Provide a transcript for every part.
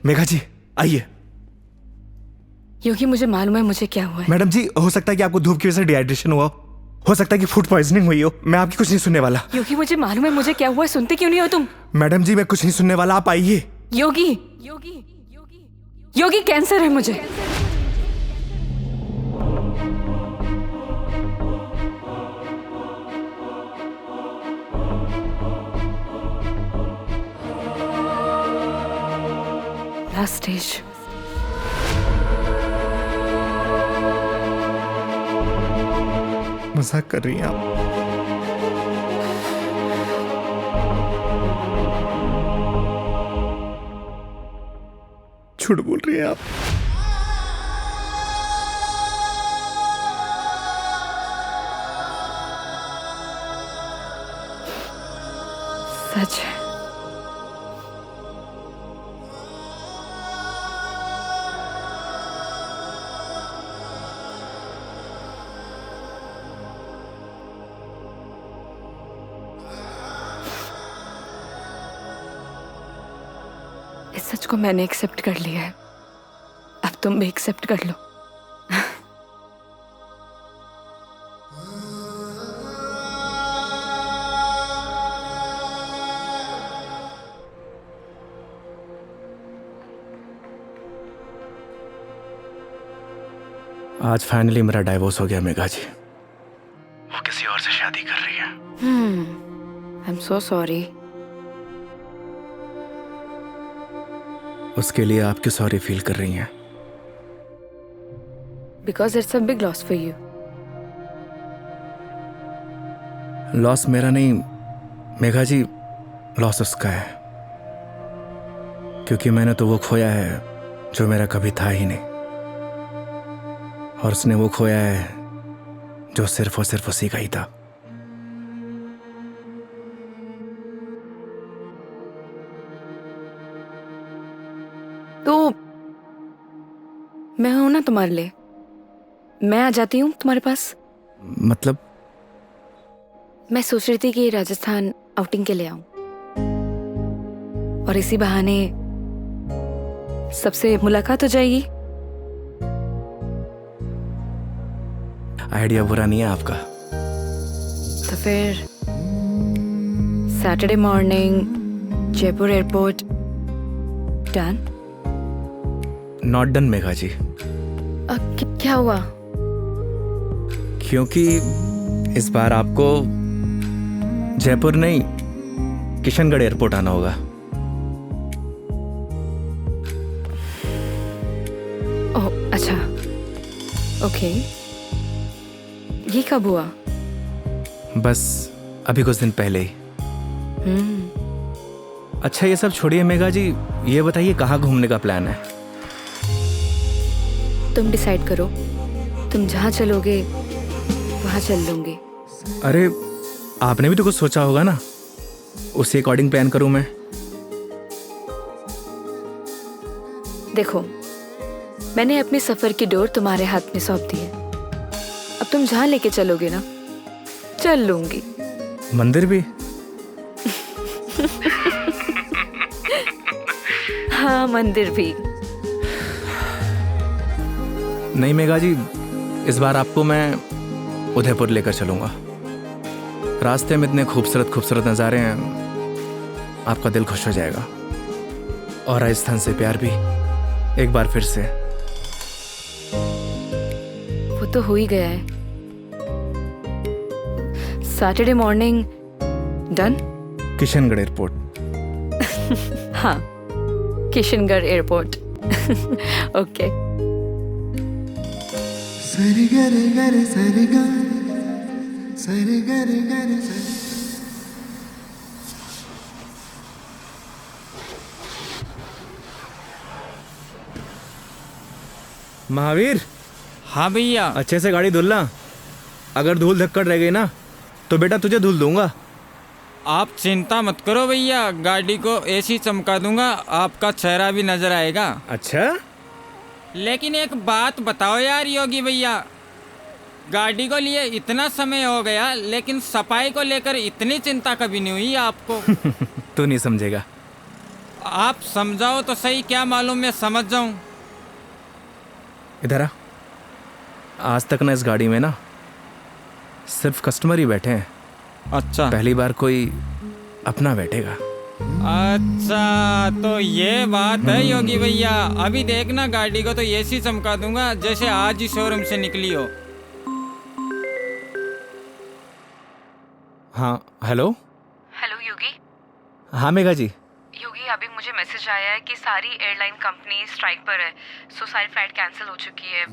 मेघा जी आइए। योगी मुझे मालूम है मुझे क्या हुआ है। मैडम जी हो सकता है कि आपको धूप की वजह से डिहाइड्रेशन हुआ हो सकता है कि फूड पॉइजनिंग हुई हो। मैं आपकी कुछ नहीं सुनने वाला। योगी मुझे मालूम है मुझे क्या हुआ है, सुनते क्यों नहीं हो तुम? मैडम जी मैं कुछ नहीं सुनने वाला, आप आइए। योगी योगी योगी कैंसर है मुझे। Last stage. मजाक कर रही हैं आप? झूठ बोल रही हैं आप? सच है। इस सच को मैंने एक्सेप्ट कर लिया है, अब तुम भी एक्सेप्ट कर लो। आज फाइनली मेरा डाइवोर्स हो गया मेघा जी। वो किसी और से शादी कर रही है। I am so sorry. उसके लिए आप क्यों सॉरी फील कर रही हैं? Because it's a big loss for you. Loss मेरा नहीं मेघा जी, लॉस उसका है, क्योंकि मैंने तो वो खोया है जो मेरा कभी था ही नहीं, और उसने वो खोया है जो सिर्फ और सिर्फ उसी का ही था। तो मैं हूं ना तुम्हारे लिए, मैं आ जाती हूँ तुम्हारे पास। मतलब? मैं सोच रही थी कि राजस्थान आउटिंग के लिए आऊं, और इसी बहाने सबसे मुलाकात हो जाएगी। आइडिया बुरा नहीं है आपका। तो फिर Saturday morning Jaipur airport. Done? Not done Megha ji. क्या हुआ? क्योंकि इस बार आपको जयपुर नहीं किशनगढ़ एयरपोर्ट आना होगा। ओह अच्छा, ओके। ये कब हुआ? बस अभी कुछ दिन पहले ही। अच्छा ये सब छोड़िए मेघा जी, ये बताइए कहाँ घूमने का प्लान है? तुम डिसाइड करो, तुम जहाँ चलोगे वहाँ चल लूंगी। अरे आपने भी तो कुछ सोचा होगा ना, उसी अकॉर्डिंग प्लान करूं मैं। देखो मैंने अपने सफर की डोर तुम्हारे हाथ में सौंप दी है, अब तुम जहाँ लेके चलोगे ना चल लूंगी। मंदिर भी? हाँ मंदिर भी। नहीं मेघा जी, इस बार आपको मैं उदयपुर लेकर चलूंगा। रास्ते में इतने खूबसूरत खूबसूरत नज़ारे हैं, आपका दिल खुश हो जाएगा। और राजस्थान से प्यार भी एक बार फिर से। वो तो हो ही गया है। Saturday morning done? Kishangarh airport. हाँ किशनगढ़ एयरपोर्ट। ओके। सरी गरे गरे सरी गा सरी गरे गरे सरी। महावीर। हाँ भैया। अच्छे से गाड़ी धुलना, अगर धूल धक्कड़ रह गई ना तो बेटा तुझे धुल दूंगा। आप चिंता मत करो भैया, गाड़ी को ऐसी चमका दूंगा आपका चेहरा भी नजर आएगा। अच्छा? लेकिन एक बात बताओ यार योगी भैया, गाड़ी को लिए इतना समय हो गया लेकिन सफाई को लेकर इतनी चिंता कभी नहीं हुई आपको? तू नहीं समझेगा। आप समझाओ तो सही, क्या मालूम मैं समझ जाऊं। इधर आ। आज तक ना इस गाड़ी में ना सिर्फ कस्टमर ही बैठे हैं। अच्छा पहली बार कोई अपना बैठेगा। अच्छा, तो ये बात है योगी भैया। अभी देखना गाड़ी को तो ऐसी चमका दूंगा जैसे आज ही शोरूम से निकली हो। हाँ हेलो। हेलो योगी। हाँ मेघा जी। योगी अभी मुझे मैसेज आया है कि सारी एयरलाइन कंपनी स्ट्राइक पर है, सो सारी फ्लाइट कैंसिल हो चुकी है।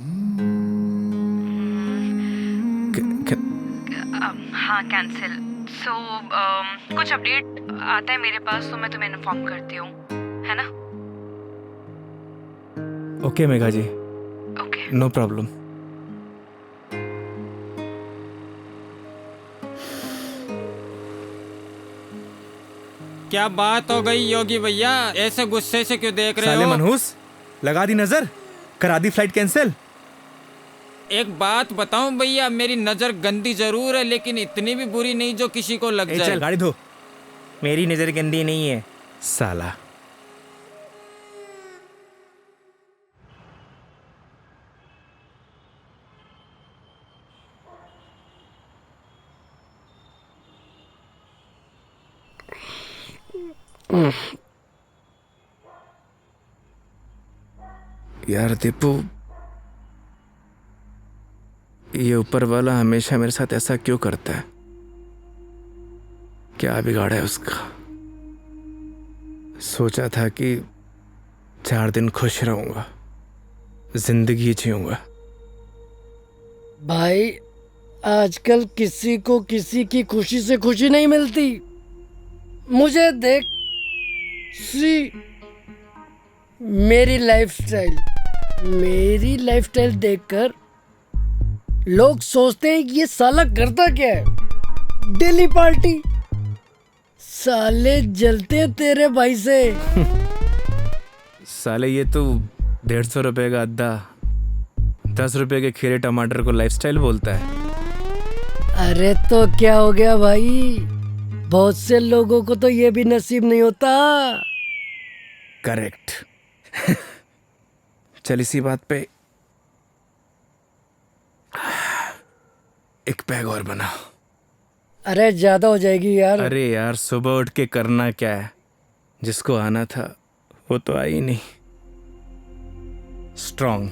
हाँ कैंसिल। सो कुछ अपडेट आता है मेरे पास तो मैं तुम्हें इन्फॉर्म करती हूँ, है ना? Okay Megha ji, okay. No problem. क्या बात हो गई योगी भैया, ऐसे गुस्से से क्यों देख रहे साले हो? मनहूस, लगा दी नजर, करा दी फ्लाइट कैंसिल। एक बात बताऊं भैया, मेरी नजर गंदी जरूर है लेकिन इतनी भी बुरी नहीं जो किसी को लग जाए। चल गाड़ी धो। मेरी नजर गंदी नहीं है साला। यार दीपू, ये ऊपर वाला हमेशा मेरे साथ ऐसा क्यों करता है? क्या बिगाड़ा है उसका? सोचा था कि 4 दिन खुश रहूंगा, जिंदगी जीऊंगा। भाई आजकल किसी को किसी की खुशी से खुशी नहीं मिलती। मुझे देख, सी मेरी लाइफस्टाइल देखकर लोग सोचते हैं कि ये साला करता क्या है। डेली पार्टी, साले जलते तेरे भाई से। साले ये तो 150 रुपए का अद्दा 10 रुपए के खीरे टमाटर को लाइफस्टाइल बोलता है। अरे तो क्या हो गया भाई, बहुत से लोगों को तो ये भी नसीब नहीं होता। करेक्ट। चल इसी बात पे एक पैग और बना। अरे ज्यादा हो जाएगी यार। अरे यार, सुबह उठ के करना क्या है? जिसको आना था वो तो आई ही नहीं। स्ट्रॉन्ग।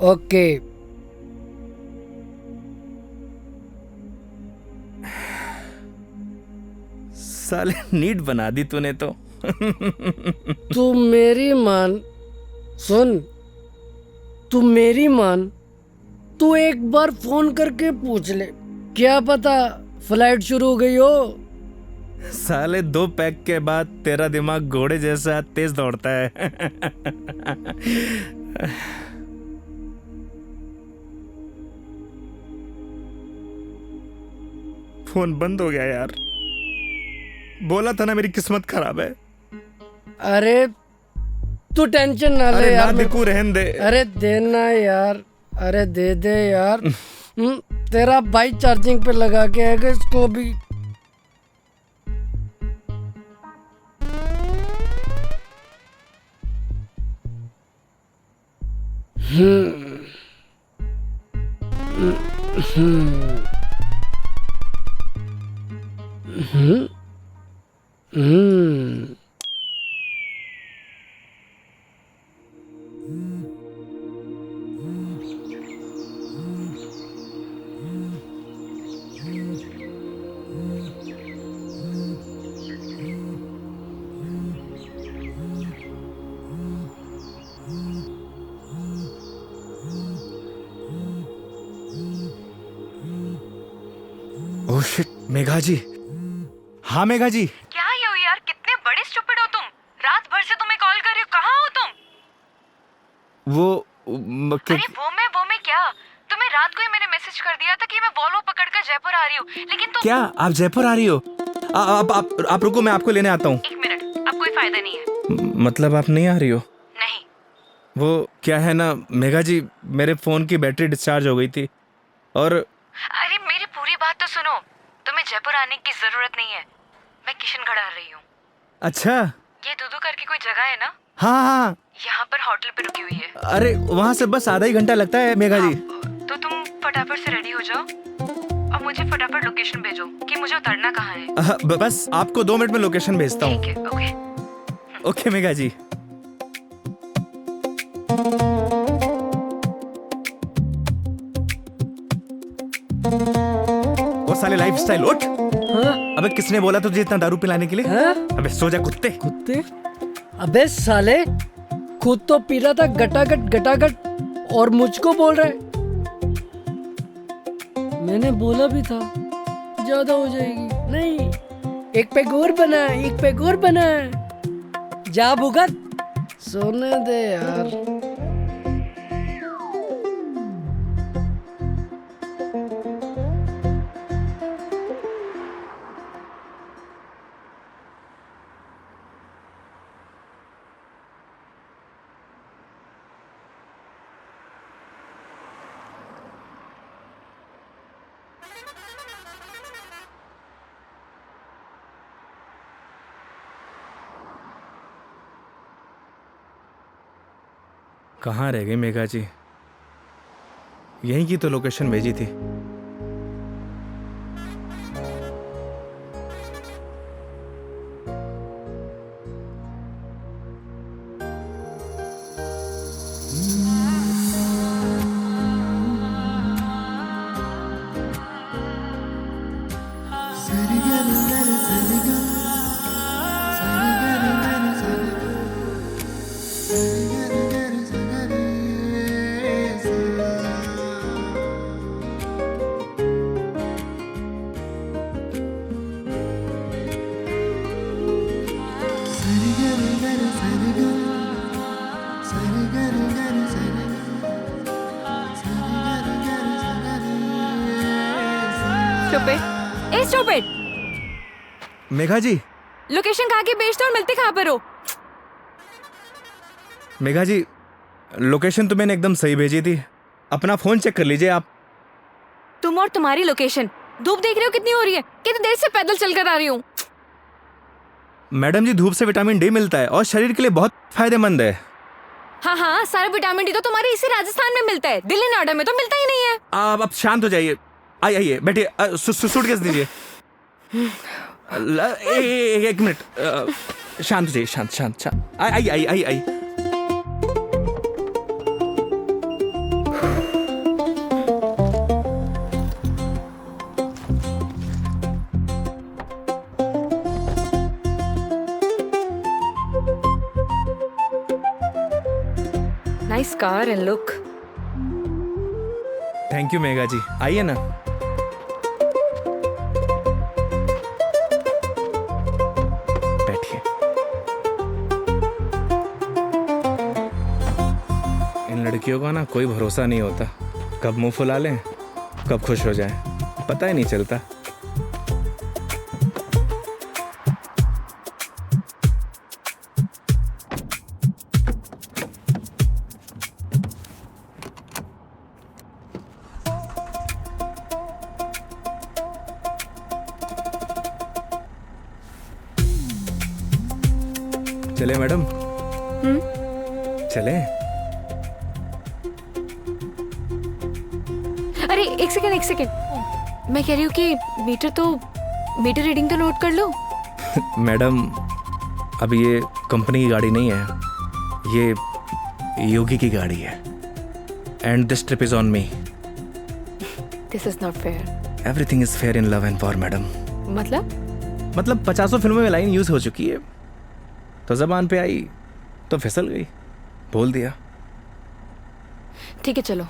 ओके। साले नीट बना दी तूने तो। तू मेरी मान, सुन, तू मेरी मान, तू एक बार फोन करके पूछ ले, क्या पता फ्लाइट शुरू हो गई हो। साले 2 पैक के बाद तेरा दिमाग घोड़े जैसा तेज दौड़ता है। फोन बंद हो गया यार। बोला था ना मेरी किस्मत खराब है। अरे तू टेंशन ना ले अरे ना यार। दिकू, रहन दे। अरे देना यार, अरे दे दे यार। तेरा भाई चार्जिंग पे लगा के आएगा इसको भी। ओह शिट, मेघा जी। हाँ मेघा जी। क्या ये हो यार, कितने बड़े स्टूपिड हो तुम। रात भर से तुम्हें कॉल कर रही हूँ, कहाँ हो तुम? अरे वो मैं क्या, तुम्हें रात को ही मैंने मैसेज कर दिया था कि मैं वॉल्वो पकड़कर जयपुर आ रही हूँ, लेकिन तुम क्या आप जयपुर आ रही हो? आप रुको, मैं आपको लेने आता हूँ। 1 मिनट, अब कोई फायदा नहीं है। मतलब आप नहीं आ रही हो? नहीं। वो क्या है ना मेघा जी, मेरे फोन की बैटरी डिस्चार्ज हो गई थी और अरे मेरी पूरी बात तो सुनो, तुम्हें जयपुर आने की जरूरत नहीं है, मैं किशनगढ़ आ रही हूँ। अच्छा, ये दूधू करके कोई जगह है ना? हाँ हाँ, यहाँ पर होटल पे रुकी हुई है। अरे वहाँ से बस आधा ही घंटा लगता है मेघा जी। तो तुम फटाफट से रेडी हो जाओ और मुझे फटाफट लोकेशन भेजो कि मुझे उतरना कहाँ है। बस आपको 2 मिनट में लोकेशन भेजता हूँ। ठीक है, ओके। ओके मेघा जी। वो साले लाइफस्टाइल उठ। हाँ? अबे किसने बोला तुझे इतना दारू पिलाने के लिए? हाँ? अबे सो जा कुत्ते। कुत्ते? अबे साले, खुद तो पी रहा था गटागट गटागट और मुझको बोल रहा है। मैंने बोला भी था ज्यादा हो जाएगी। नहीं, एक पैग और बना, एक पैग और बना। जा भुगत, सोने दे यार। कहाँ रह गई मेघा जी? यहीं की तो लोकेशन भेजी थी। स्टूपिड, ए स्टूपिड, मेघा जी, लोकेशन कहाँ की भेजते हो और मिलते कहाँ पर हो? मेघा जी, लोकेशन तो मैंने एकदम सही भेजी थी। अपना फोन चेक कर लीजिए आप। तुम और तुम्हारी लोकेशन। धूप देख रहे हो कितनी हो रही है? कितनी देर से पैदल चलकर आ रही हूँ। मैडम जी, धूप से विटामिन डी मिलता है और शरीर के लिए बहुत फायदेमंद है। हाँ हाँ, सारा विटामिन डी तो तुम्हारे इसी राजस्थान में मिलता है, दिल्ली नोएडा में तो मिलता ही नहीं है। आप शांत हो जाइए। आइए बैठिए। सूटकेस दीजिए। एक मिनट, शांत हो जाइए। शांत। आइए। Nice car and look. Thank you Megha ji. आइए ना। बैठिए। इन लड़कियों का ना कोई भरोसा नहीं होता, कब मुंह फुला लें कब खुश हो जाए, पता ही नहीं चलता। चले मैडम? चले? अरे एक सेकेंड, मैं कह रही हूँ कि मीटर रीडिंग तो नोट कर लो। मैडम, अब ये कंपनी की गाड़ी नहीं है, ये योगी की गाड़ी है। And this trip is on me. This is not fair. Everything is fair in love and war madam. मतलब 50 फिल्मों में लाइन यूज हो चुकी है, तो जबान पे आई तो फिसल गई, बोल दिया। ठीक है, चलो।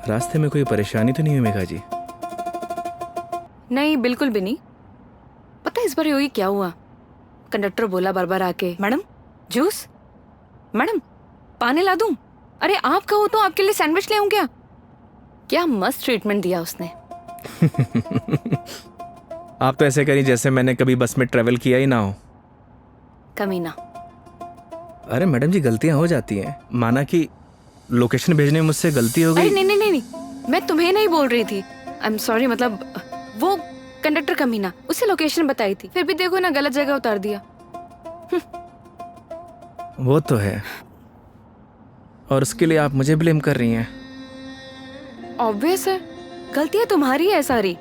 रास्ते में कोई परेशानी तो नहीं हुई मेघा जी? नहीं, बिल्कुल भी नहीं। पता है इस बार योगी क्या हुआ? कंडक्टर बोला बार बार आके, मैडम जूस, मैडम पानी ला दूं? अरे आप कहो तो आपके लिए सैंडविच ले आऊं क्या? क्या मस्त ट्रीटमेंट दिया उसने। आप तो ऐसे करी जैसे मैंने कभी बस में ट्रेवल किया ही ना हो। कमीना। अरे मैडम जी, गलतियां हो जाती हैं। माना कि लोकेशन भेजने में मुझसे गलती हो अरे गई। नहीं, मैं तुम्हें नहीं बोल रही थी। आई एम सॉरी, मतलब वो कंडक्टर कमीना, उसे लोकेशन बताई थी, फिर भी देखो ना गलत जगह उतार दिया। वो तो है, और उसके लिए आप मुझे ब्लेम कर रही हैं। ऑब्वियस है, गलतियां तुम्हारी है सारी।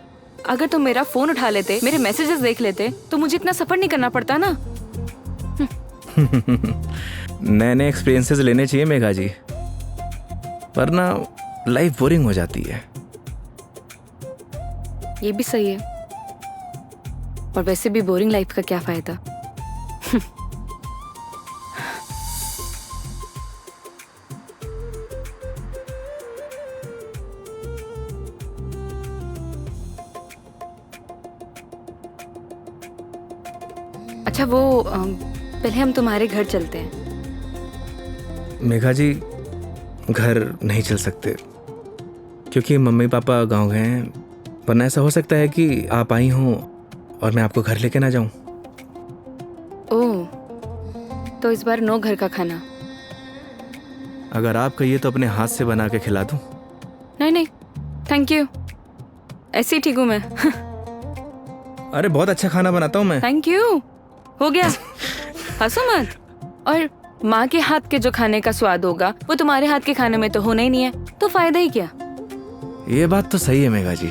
अगर तुम मेरा फोन उठा लेते, मेरे मैसेजेस देख लेते, तो मुझे इतना सफर नहीं करना पड़ता ना। नए नए एक्सपीरियंसेस लेने चाहिए मेघा जी, वरना लाइफ बोरिंग हो जाती है। ये भी सही है, और वैसे भी बोरिंग लाइफ का क्या फायदा। अच्छा वो पहले हम तुम्हारे घर चलते हैं। मेघा जी, घर नहीं चल सकते क्योंकि मम्मी पापा गांव गए हैं, वरना ऐसा हो सकता है कि आप आई हों और मैं आपको घर लेके ना जाऊं। ओह, तो इस बार नो घर का खाना। अगर आप कहिए तो अपने हाथ से बना के खिला दूं। नहीं, थैंक यू, ऐसे ही ठीक हूँ मैं। अरे बहुत अच्छा खाना बनाता हूं मैं। थैंक यू, हो गया, हंसो मत। और माँ के हाथ के जो खाने का स्वाद होगा वो तुम्हारे हाथ के खाने में तो होना ही नहीं है, तो फायदा ही क्या। ये बात तो सही है मेघा जी,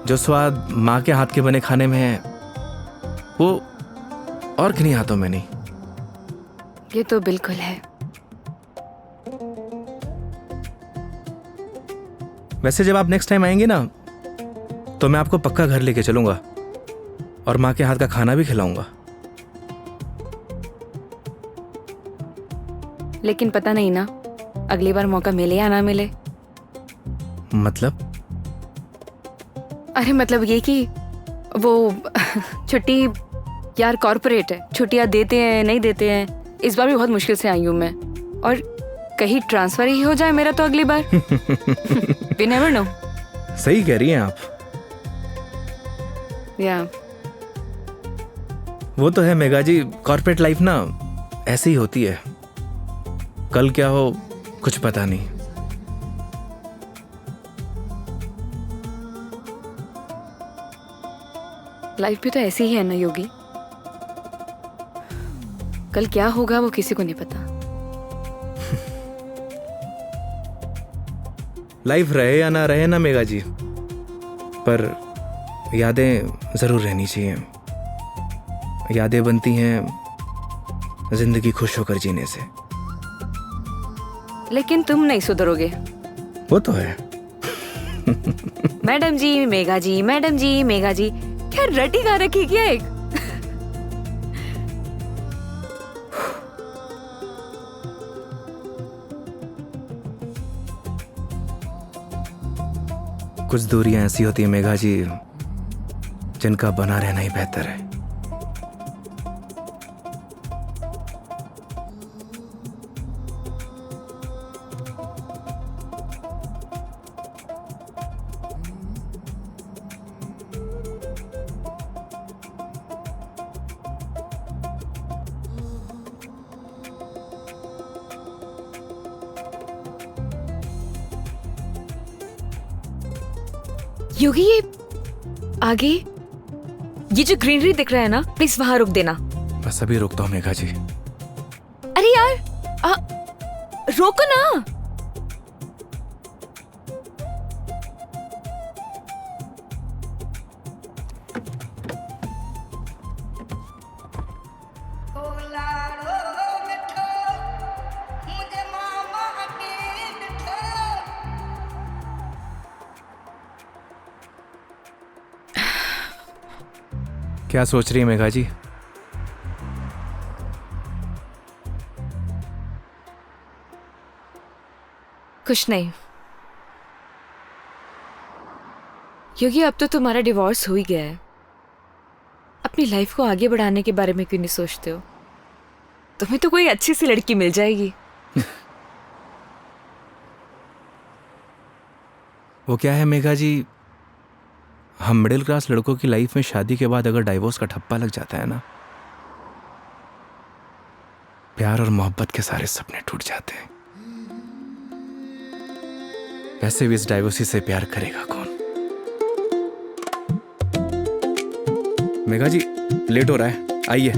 जो स्वाद माँ के हाथ के बने खाने में है वो और किन्हीं हाथों में नहीं। ये तो बिल्कुल है। वैसे जब आप नेक्स्ट टाइम आएंगे ना, तो मैं आपको पक्का घर लेके चलूंगा और माँ के हाथ का खाना भी खिलाऊंगा। लेकिन पता नहीं ना, अगली बार मौका मिले या ना मिले। मतलब? अरे मतलब ये कि वो छुट्टी, यार कॉर्पोरेट है, छुट्टियां देते हैं नहीं देते हैं। इस बार भी बहुत मुश्किल से आई हूँ मैं, और कहीं ट्रांसफर ही हो जाए मेरा तो अगली बार। We never know। सही कह रही हैं आप। या वो तो है मेघा जी, कॉर्पोरेट लाइफ ना ऐसे ही होती है, कल क्या हो कुछ पता नहीं। लाइफ भी तो ऐसी ही है ना योगी, कल क्या होगा वो किसी को नहीं पता। लाइफ रहे या ना रहे ना मेघा जी, पर यादें जरूर रहनी चाहिए। यादें बनती हैं जिंदगी खुश होकर जीने से। लेकिन तुम नहीं सुधरोगे। वो तो है। मैडम जी मेघा जी, मैडम जी मेघा जी, क्या रटी गा रखी क्या एक। कुछ दूरियां ऐसी होती है मेघा जी, जिनका बना रहना ही बेहतर है। योगी ये आगे ये जो ग्रीनरी दिख रहा है ना, प्लीज वहां रुक देना। बस अभी रुकता हूँ मेघा जी। अरे यार रोको ना। क्या सोच रही है मेघा जी? कुछ नहीं योगी, अब तो तुम्हारा डिवोर्स हो ही गया है। अपनी लाइफ को आगे बढ़ाने के बारे में क्यों नहीं सोचते हो? तुम्हें तो कोई अच्छी सी लड़की मिल जाएगी। वो क्या है मेघा जी, हम मिडिल क्लास लड़कों की लाइफ में शादी के बाद अगर डाइवोर्स का ठप्पा लग जाता है ना, प्यार और मोहब्बत के सारे सपने टूट जाते हैं। वैसे भी इस डाइवोर्सी से प्यार करेगा कौन? मेघा जी लेट हो रहा है, आइए।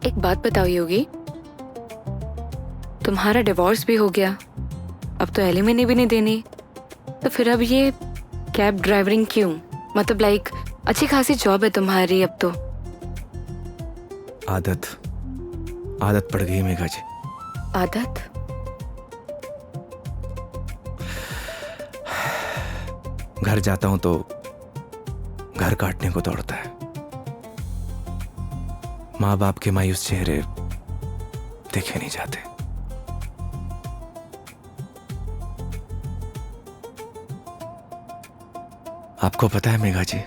एक बात बताओ योगी, तुम्हारा डिवोर्स भी हो गया, अब तो एलिमनी भी नहीं देनी, तो फिर अब ये कैब ड्राइवरिंग क्यों? मतलब लाइक अच्छी खासी जॉब है तुम्हारी अब तो। आदत पड़ गई मेघा जी। आदत? घर जाता हूं तो घर काटने को दौड़ता है। माँ बाप के मायूस चेहरे देखे नहीं जाते। आपको पता है मेघा जी,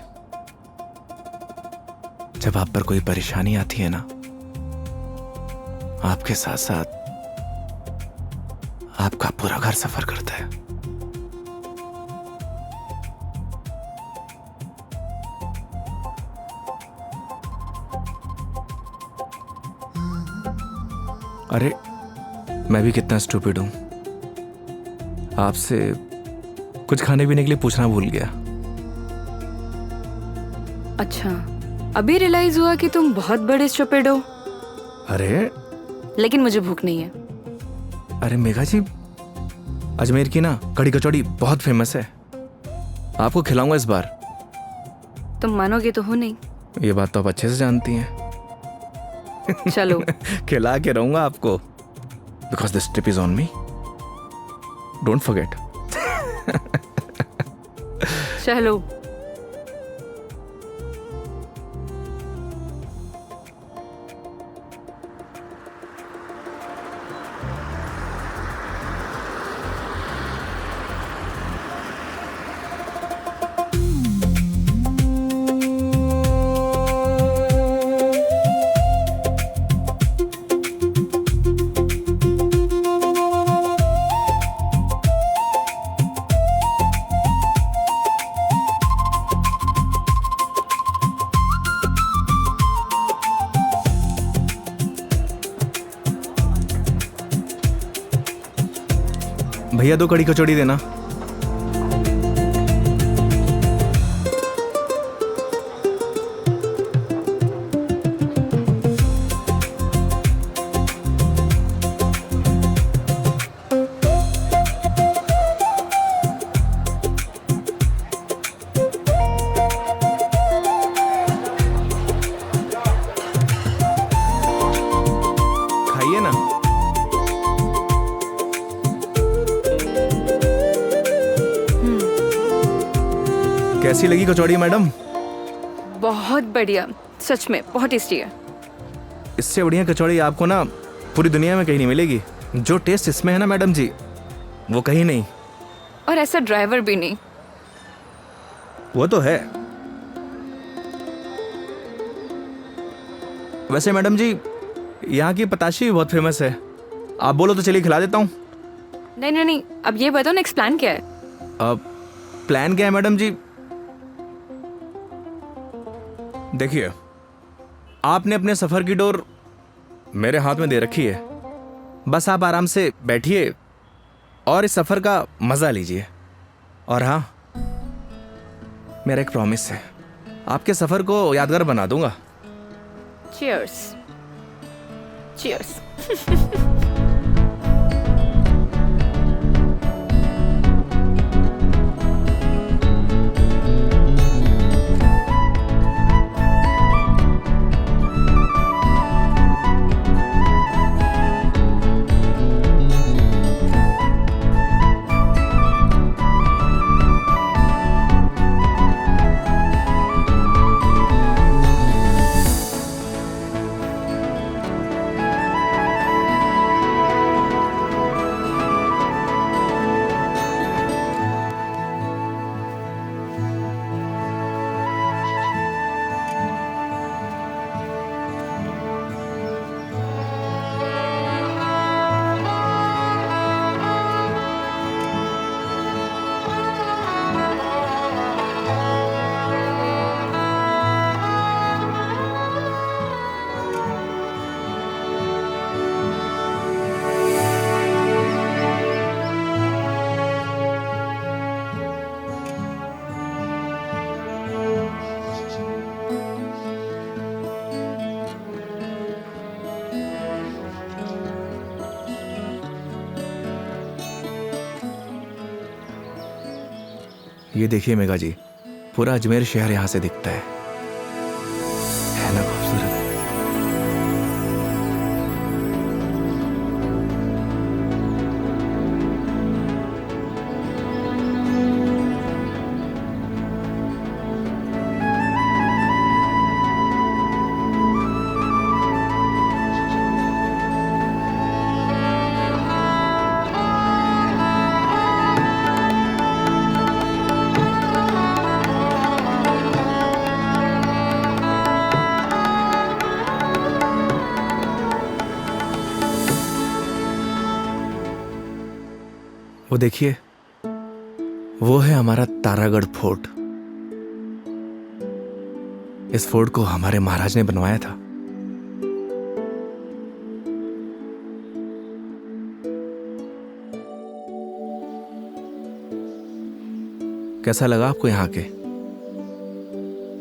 जब आप पर कोई परेशानी आती है ना, आपके साथ साथ आपका पूरा घर सफर करता है। अरे मैं भी कितना स्टूपिड हूं, आपसे कुछ खाने पीने के लिए पूछना भूल गया। अच्छा, अभी रियलाइज हुआ कि तुम बहुत बड़े स्टूपिड हो। अरे लेकिन मुझे भूख नहीं है। अरे मेघा जी, अजमेर की ना कड़ी कचौड़ी बहुत फेमस है, आपको खिलाऊंगा इस बार। तुम मानोगे तो हो नहीं। ये बात तो आप अच्छे से जानती हैं। चलो। खिला के रहूंगा आपको, because this trip is on me, don't forget. चलो। भैया 2 कड़ी कचौड़ी देना। खाइए ना। कैसी लगी कचौड़ी मैडम? बहुत बढ़िया, सच में बहुत टेस्टी है। इससे बढ़िया कचौड़ी आपको ना पूरी दुनिया में कहीं नहीं मिलेगी। जो टेस्ट इसमें है ना मैडम जी, वो कहीं नहीं। और ऐसा ड्राइवर भी नहीं। वो तो है। वैसे मैडम जी, यहाँ की पताशी भी बहुत फेमस है, आप बोलो तो चलिए खिला देता हूँ। नहीं नहीं नहीं, अब ये बताओ नेक्स्ट प्लान क्या है? अब प्लान क्या है मैडम जी? देखिए, आपने अपने सफर की डोर मेरे हाथ में दे रखी है, बस आप आराम से बैठिए और इस सफर का मजा लीजिए। और हाँ, मेरा एक प्रॉमिस है, आपके सफर को यादगार बना दूंगा। चीयर्स। Cheers. ये देखिए मेघा जी, पूरा अजमेर शहर यहाँ से दिखता है ना खूबसूरत? वो देखिए, वो है हमारा तारागढ़ फोर्ट। इस फोर्ट को हमारे महाराज ने बनवाया था। कैसा लगा आपको यहाँ के?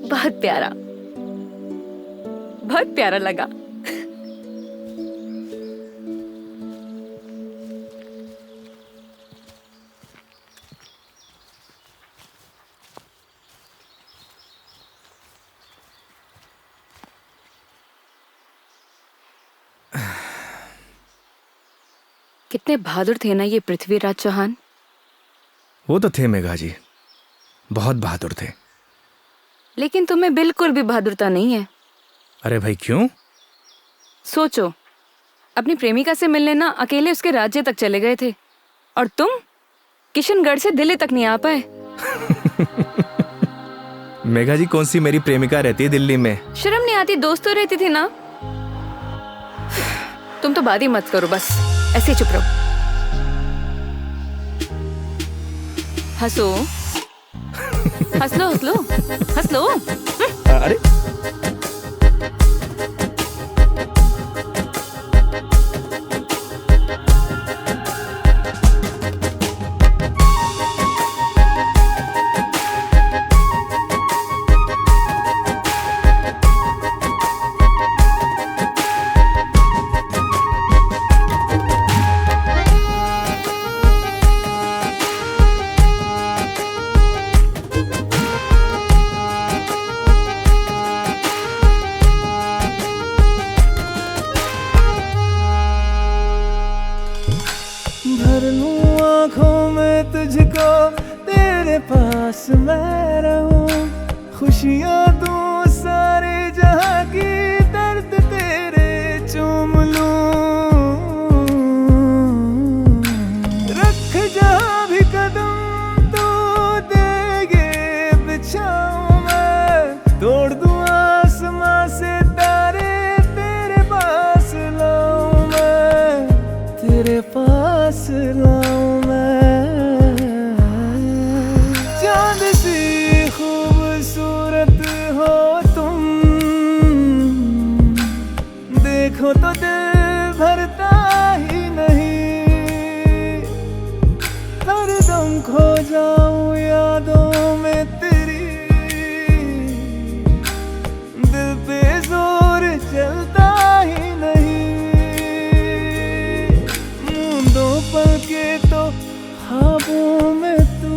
बहुत प्यारा, बहुत प्यारा लगा। कितने बहादुर थे ना ये पृथ्वीराज चौहान। वो तो थे मेघा जी, बहुत बहादुर थे। लेकिन तुम्हें बिल्कुल भी बहादुरता नहीं है। अरे भाई क्यों? सोचो, अपनी प्रेमिका से मिलने ना अकेले उसके राज्य तक चले गए थे, और तुम किशनगढ़ से दिल्ली तक नहीं आ पाए। मेघा जी, कौन सी मेरी प्रेमिका रहती है दिल्ली में? शर्म नहीं आती? दोस्त तो रहती थी ना। तुम तो बात ही मत करो, बस ऐसे ही चुप रहो। हंसो, हंस लो, हंस लो, हंस लो। अरे भर लूं आँखों में तुझको, तेरे पास मैं रहूं। खुशियाँ तू सारे जहाँ की, दर्द तेरे चूम लूं। रख जहाँ भी कदम तू देगे बिछाऊं मैं। तोड़ दूं आसमां से तारे, तेरे पास लाऊं मैं, तेरे पास लाऊं मैं। चांद सी खूबसूरत हो तुम, ख्वाबों में तू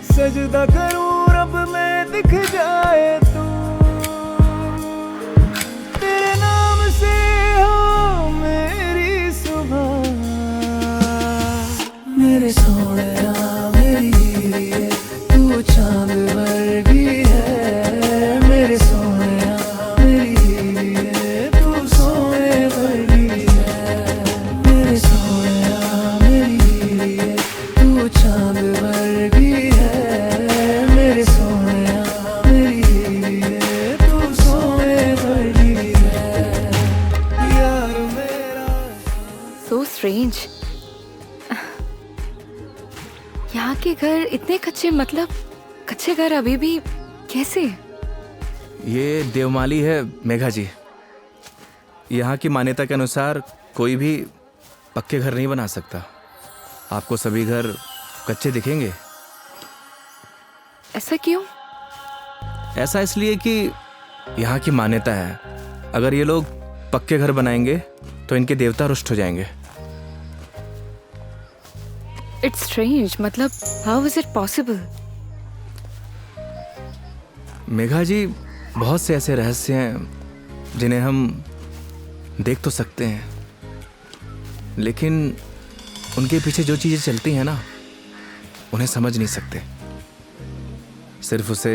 सजदा करूं रब में दिख जाए तू तेरे नाम से हो मेरी सुबह मेरे सोनिया मेरी हीरे तू चांद वर्गी है मेरे सोनिया मेरी हीरे तू सोने वर्गी है मेरे सोनिया मेरी हीरे तू चांद वर्गी है मेरे सोनिया मेरी हीरे तू सोने वर्गी है यार मेरा सो स्ट्रेंज। यहाँ के घर इतने कच्चे, मतलब कच्चे घर अभी भी कैसे? ये देवमाली है मेघा जी। यहाँ की मान्यता के अनुसार कोई भी पक्के घर नहीं बना सकता। आपको सभी घर कच्चे दिखेंगे। ऐसा क्यों? ऐसा इसलिए कि यहाँ की मान्यता है, अगर ये लोग पक्के घर बनाएंगे तो इनके देवता रुष्ट हो जाएंगे। इट्स स्ट्रेंज, मतलब how is it possible? Megha ji, बहुत से ऐसे रहस्य हैं जिन्हें हम देख तो सकते हैं, लेकिन उनके पीछे जो चीज़ें चलती हैं ना, उन्हें समझ नहीं सकते। सिर्फ उसे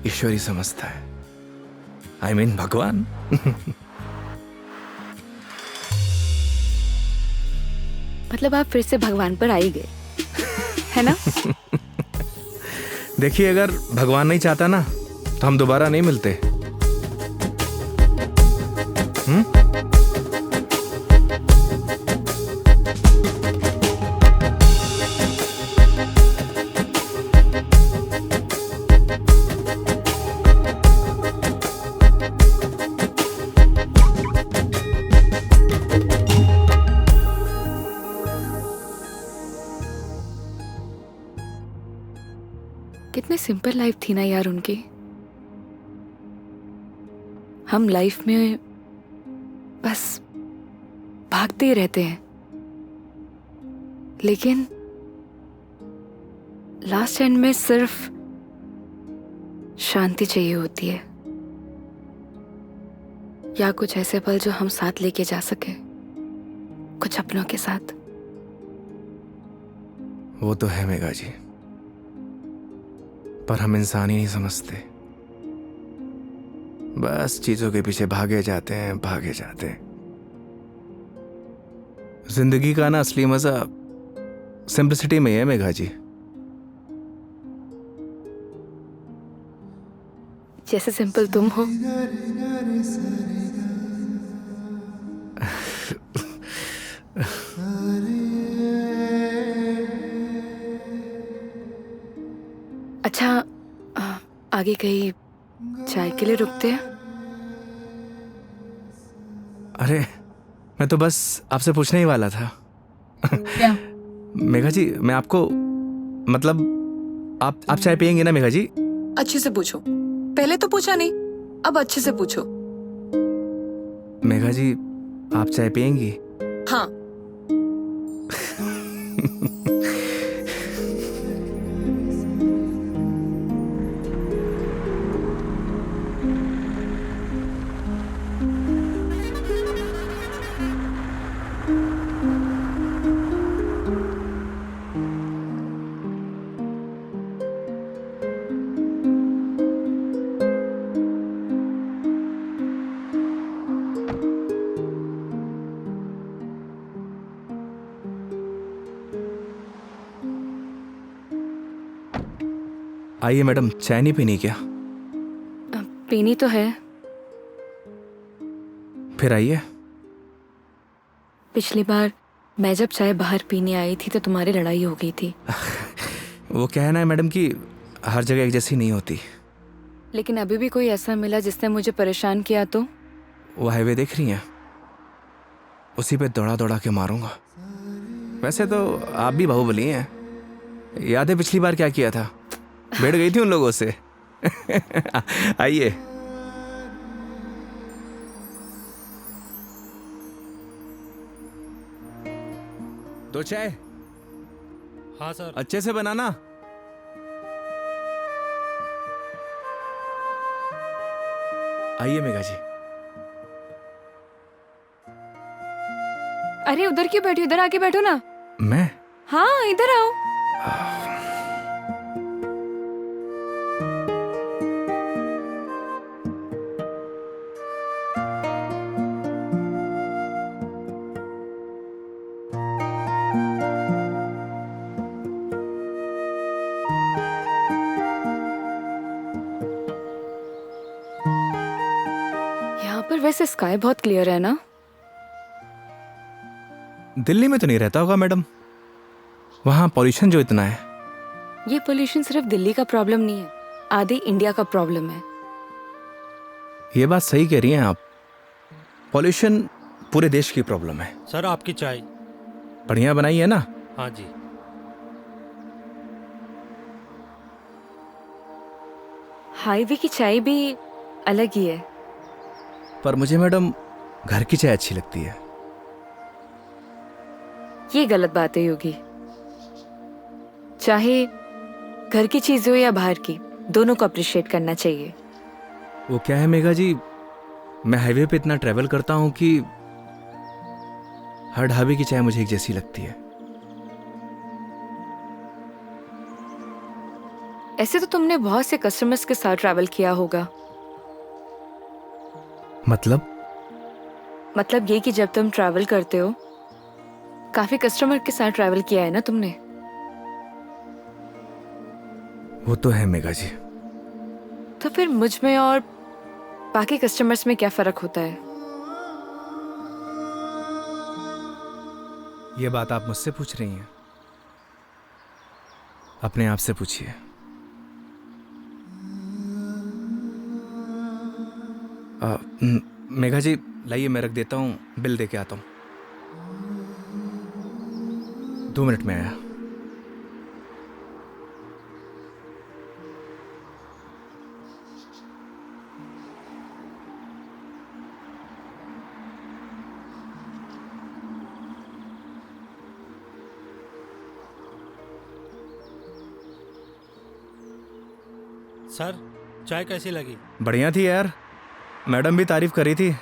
ईश्वर ही समझता है। I mean, भगवान। मतलब आप फिर से भगवान पर आ ही गए, है ना? देखिए, अगर भगवान नहीं चाहता ना तो हम दोबारा नहीं मिलते। कितने सिंपल लाइफ थी ना यार उनकी। हम लाइफ में बस भागते ही रहते हैं, लेकिन लास्ट एंड में सिर्फ शांति चाहिए होती है, या कुछ ऐसे पल जो हम साथ लेके जा सके, कुछ अपनों के साथ। वो तो है मेघा जी, पर हम इंसान ही नहीं समझते। बस चीजों के पीछे भागे जाते हैं, भागे जाते हैं। जिंदगी का ना असली मजा सिंपलिसिटी में है मेघा जी। जैसे सिंपल तुम हो। अच्छा, आगे कहीं चाय के लिए रुकते हैं? अरे, मैं तो बस आपसे पूछने ही वाला था। क्या? मेघा जी, मैं आपको मतलब आप चाय पियेंगे ना मेघा जी? अच्छे से पूछो, पहले तो पूछा नहीं, अब अच्छे से पूछो। मेघा जी, आप चाय पियेंगी? हाँ। आइए मैडम, चाय नहीं पीनी क्या? पीनी तो है। फिर आइए। पिछली बार मैं जब चाय बाहर पीने आई थी तो तुम्हारी लड़ाई हो गई थी। वो कहना है मैडम कि हर जगह एक जैसी नहीं होती। लेकिन अभी भी कोई ऐसा मिला जिसने मुझे परेशान किया तो? वो हाईवे देख रही हैं, उसी पे दौड़ा दौड़ा के मारूंगा। वैसे तो आप भी बाहुबली हैं। याद है पिछली बार क्या किया था? बैठ गई थी उन लोगों से। आइए। दो चाय हाँ सर। अच्छे से बनाना। आइए मेघा जी। अरे उधर क्यों बैठे, इधर आके बैठो ना। मैं? हाँ इधर आओ। यहाँ पर वैसे स्काई बहुत क्लियर है ना? दिल्ली में तो नहीं रहता होगा मैडम, वहां पॉल्यूशन जो इतना है। ये पोल्यूशन सिर्फ दिल्ली का प्रॉब्लम नहीं है, आधे इंडिया का प्रॉब्लम है। ये बात सही कह रही हैं आप, पॉल्यूशन पूरे देश की प्रॉब्लम है। सर आपकी चाय। बढ़िया बनाई है ना? हाँ जी। हाईवे की चाय भी अलग ही है। पर मुझे मैडम घर की चाय अच्छी लगती है। ये गलत बात है योगी। चाहे घर की चीज हो या बाहर की, दोनों को अप्रिशिएट करना चाहिए। वो क्या है मेघा जी, मैं हाईवे पे इतना ट्रैवल करता हूं कि हर ढाबे की चाय मुझे एक जैसी लगती है। ऐसे तो तुमने बहुत से कस्टमर्स के साथ ट्रैवल किया होगा। मतलब ये कि जब तुम ट्रैवल करते हो, काफी कस्टमर के साथ ट्रैवल किया है ना तुमने। वो तो है मेघा जी। तो फिर मुझ में और बाकी कस्टमर्स में क्या फर्क होता है? ये बात आप मुझसे पूछ रही हैं? अपने आप से पूछिए। मेघा जी लाइए, मैं रख देता हूँ, बिल दे के आता हूँ। 2 मिनट में आया। सर चाय कैसी लगी? बढ़िया थी यार, मैडम भी तारीफ कर रही थी।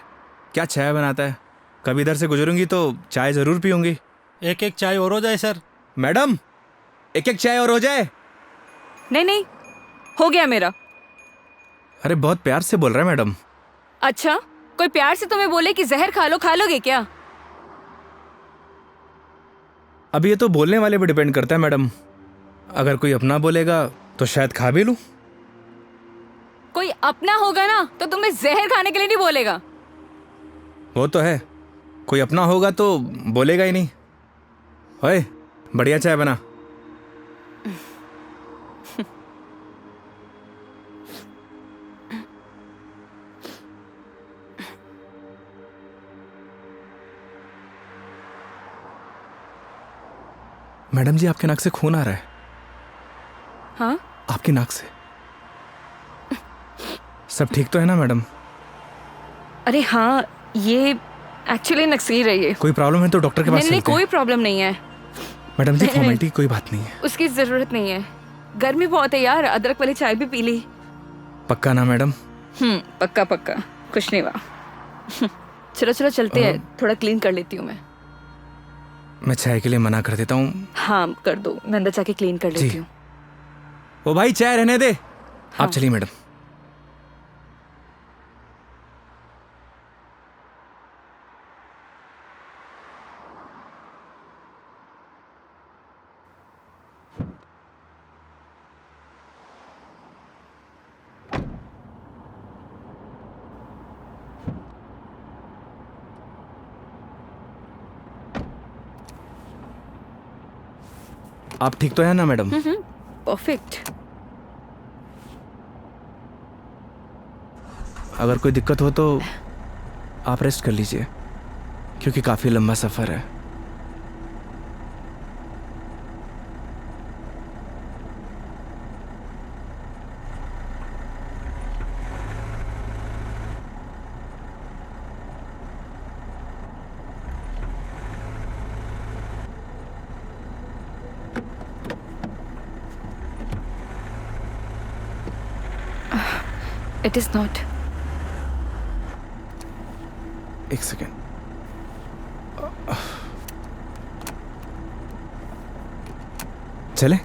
क्या चाय बनाता है, कभी इधर से गुजरूंगी तो चाय जरूर पीऊंगी। एक एक चाय और हो जाए सर। मैडम एक एक चाय और हो जाए। नहीं नहीं, हो गया मेरा। अरे बहुत प्यार से बोल रहा है मैडम। अच्छा, कोई प्यार से तुम्हें बोले कि जहर खा लो, खा लोगे क्या? अब ये तो बोलने वाले पे डिपेंड करता है मैडम। अगर कोई अपना बोलेगा तो शायद खा भी लूं। कोई अपना होगा ना तो तुम्हें जहर खाने के लिए नहीं बोलेगा। वो तो है, कोई अपना होगा तो बोलेगा ही नहीं। ओए बढ़िया चाय बना। मैडम जी आपके नाक से खून आ रहा है। हाँ? आपकी नाक से। सब ठीक तो है ना मैडम? अरे हाँ, ये एक्चुअली नक्सी रही है। कोई प्रॉब्लम है तो डॉक्टर के पास नहीं नहीं, चलते हैं। कोई प्रॉब्लम नहीं है। मैडम जी नहीं, फॉर्मेलिटी की कोई बात नहीं है। उसकी जरूरत नहीं है। गर्मी बहुत है यार, अदरक वाली चाय भी पी ली। पक्का ना मैडम? पक्का पक्का, कुछ नहीं हुआ। चलो चलो चलते हैं, थोड़ा क्लीन कर लेती हूँ मैं। मैं चाय के लिए मना कर देता हूँ। हाँ कर दो, मैं अंदर जाके क्लीन कर लेती हूँ। ओ भाई चाय रहने दे। आप चलिए मैडम। आप ठीक तो है ना मैडम? परफेक्ट। अगर कोई दिक्कत हो तो आप रेस्ट कर लीजिए, क्योंकि काफ़ी लंबा सफ़र है। It is not. एक सेकेंड। चले?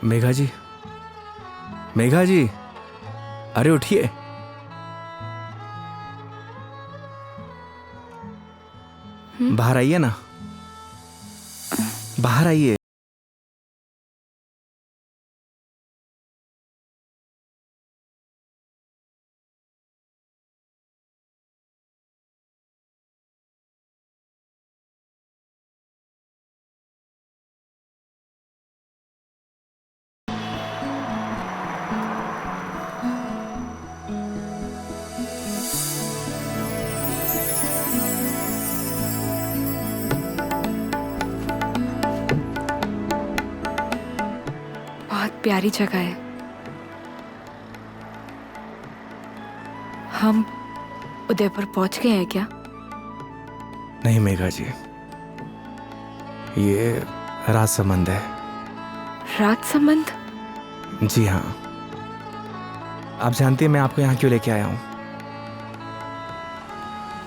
मेघा जी, मेघा जी, अरे उठिए। बाहर आइए ना, बाहर आइए। बहुत प्यारी जगह है। हम उदयपुर पहुंच गए हैं क्या? नहीं मेघा जी, ये राजसमंद है। राजसमंद? जी हाँ। आप जानती हैं मैं आपको यहाँ क्यों लेके आया हूँ?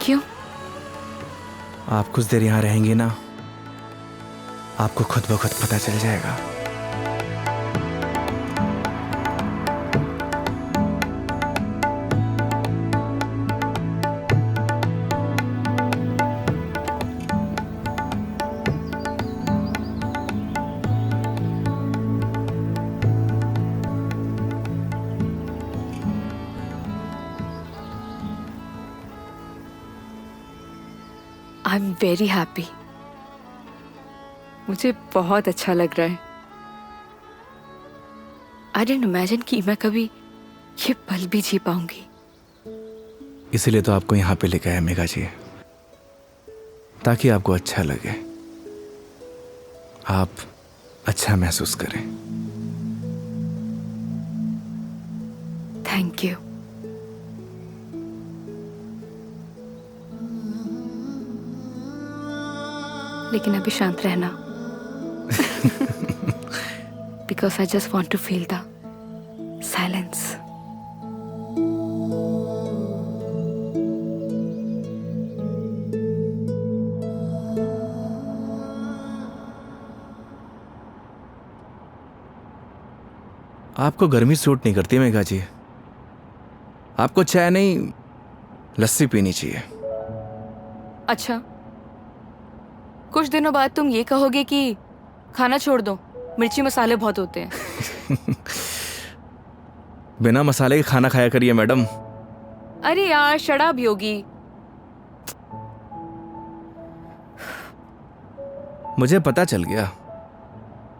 क्यों? आप कुछ देर यहाँ रहेंगी ना, आपको खुद ब खुद पता चल जाएगा। I am very happy. मुझे बहुत अच्छा लग रहा है। आई डिडंट इमेजिन कि मैं कभी ये पल भी जी पाऊंगी। इसीलिए तो आपको यहाँ पे लेके आया मेघा जी, ताकि आपको अच्छा लगे, आप अच्छा महसूस करें। Thank you. लेकिन अभी शांत रहना, because I just want to feel the silence. आपको गर्मी सूट नहीं करती मेघा जी, आपको चाय नहीं लस्सी पीनी चाहिए। अच्छा, कुछ दिनों बाद तुम ये कहोगे कि खाना छोड़ दो, मिर्ची मसाले बहुत होते हैं। बिना मसाले के खाना खाया करिए मैडम। अरे यार शराब योगी। मुझे पता चल गया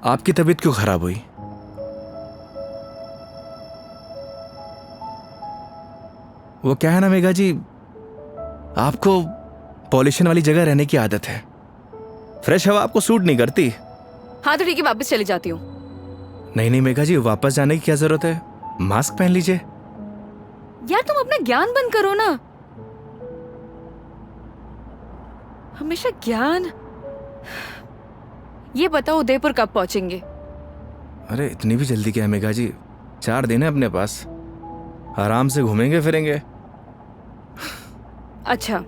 आपकी तबीयत क्यों खराब हुई। वो क्या है ना मेघा जी, आपको पॉल्यूशन वाली जगह रहने की आदत है, फ्रेश हवा आपको सूट नहीं करती। हाँ तो ठीक है, वापस चली जाती हूँ। नहीं नहीं मेघा जी, वापस जाने की क्या जरूरत है, मास्क पहन लीजिए। यार तुम अपना ज्ञान बंद करो ना, हमेशा ज्ञान। ये बताओ उदयपुर कब पहुंचेंगे? अरे इतनी भी जल्दी क्या है मेघा जी, 4 दिन है अपने पास, आराम से घूमेंगे फिरेंगे। अच्छा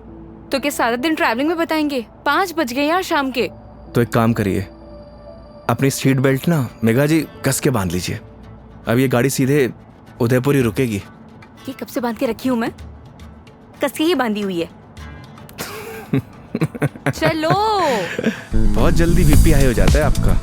तो क्या सारा दिन ट्रैवलिंग में बताएंगे? 5 बज गए यार शाम के। तो एक काम करिए, अपनी सीट बेल्ट ना मेघा जी कस के बांध लीजिए। अब ये गाड़ी सीधे उदयपुर ही रुकेगी, ये कब से बांध के रखी हूँ मैं? कस के ही बांधी हुई है। चलो। बहुत जल्दी बीपी हाई हो जाता है आपका।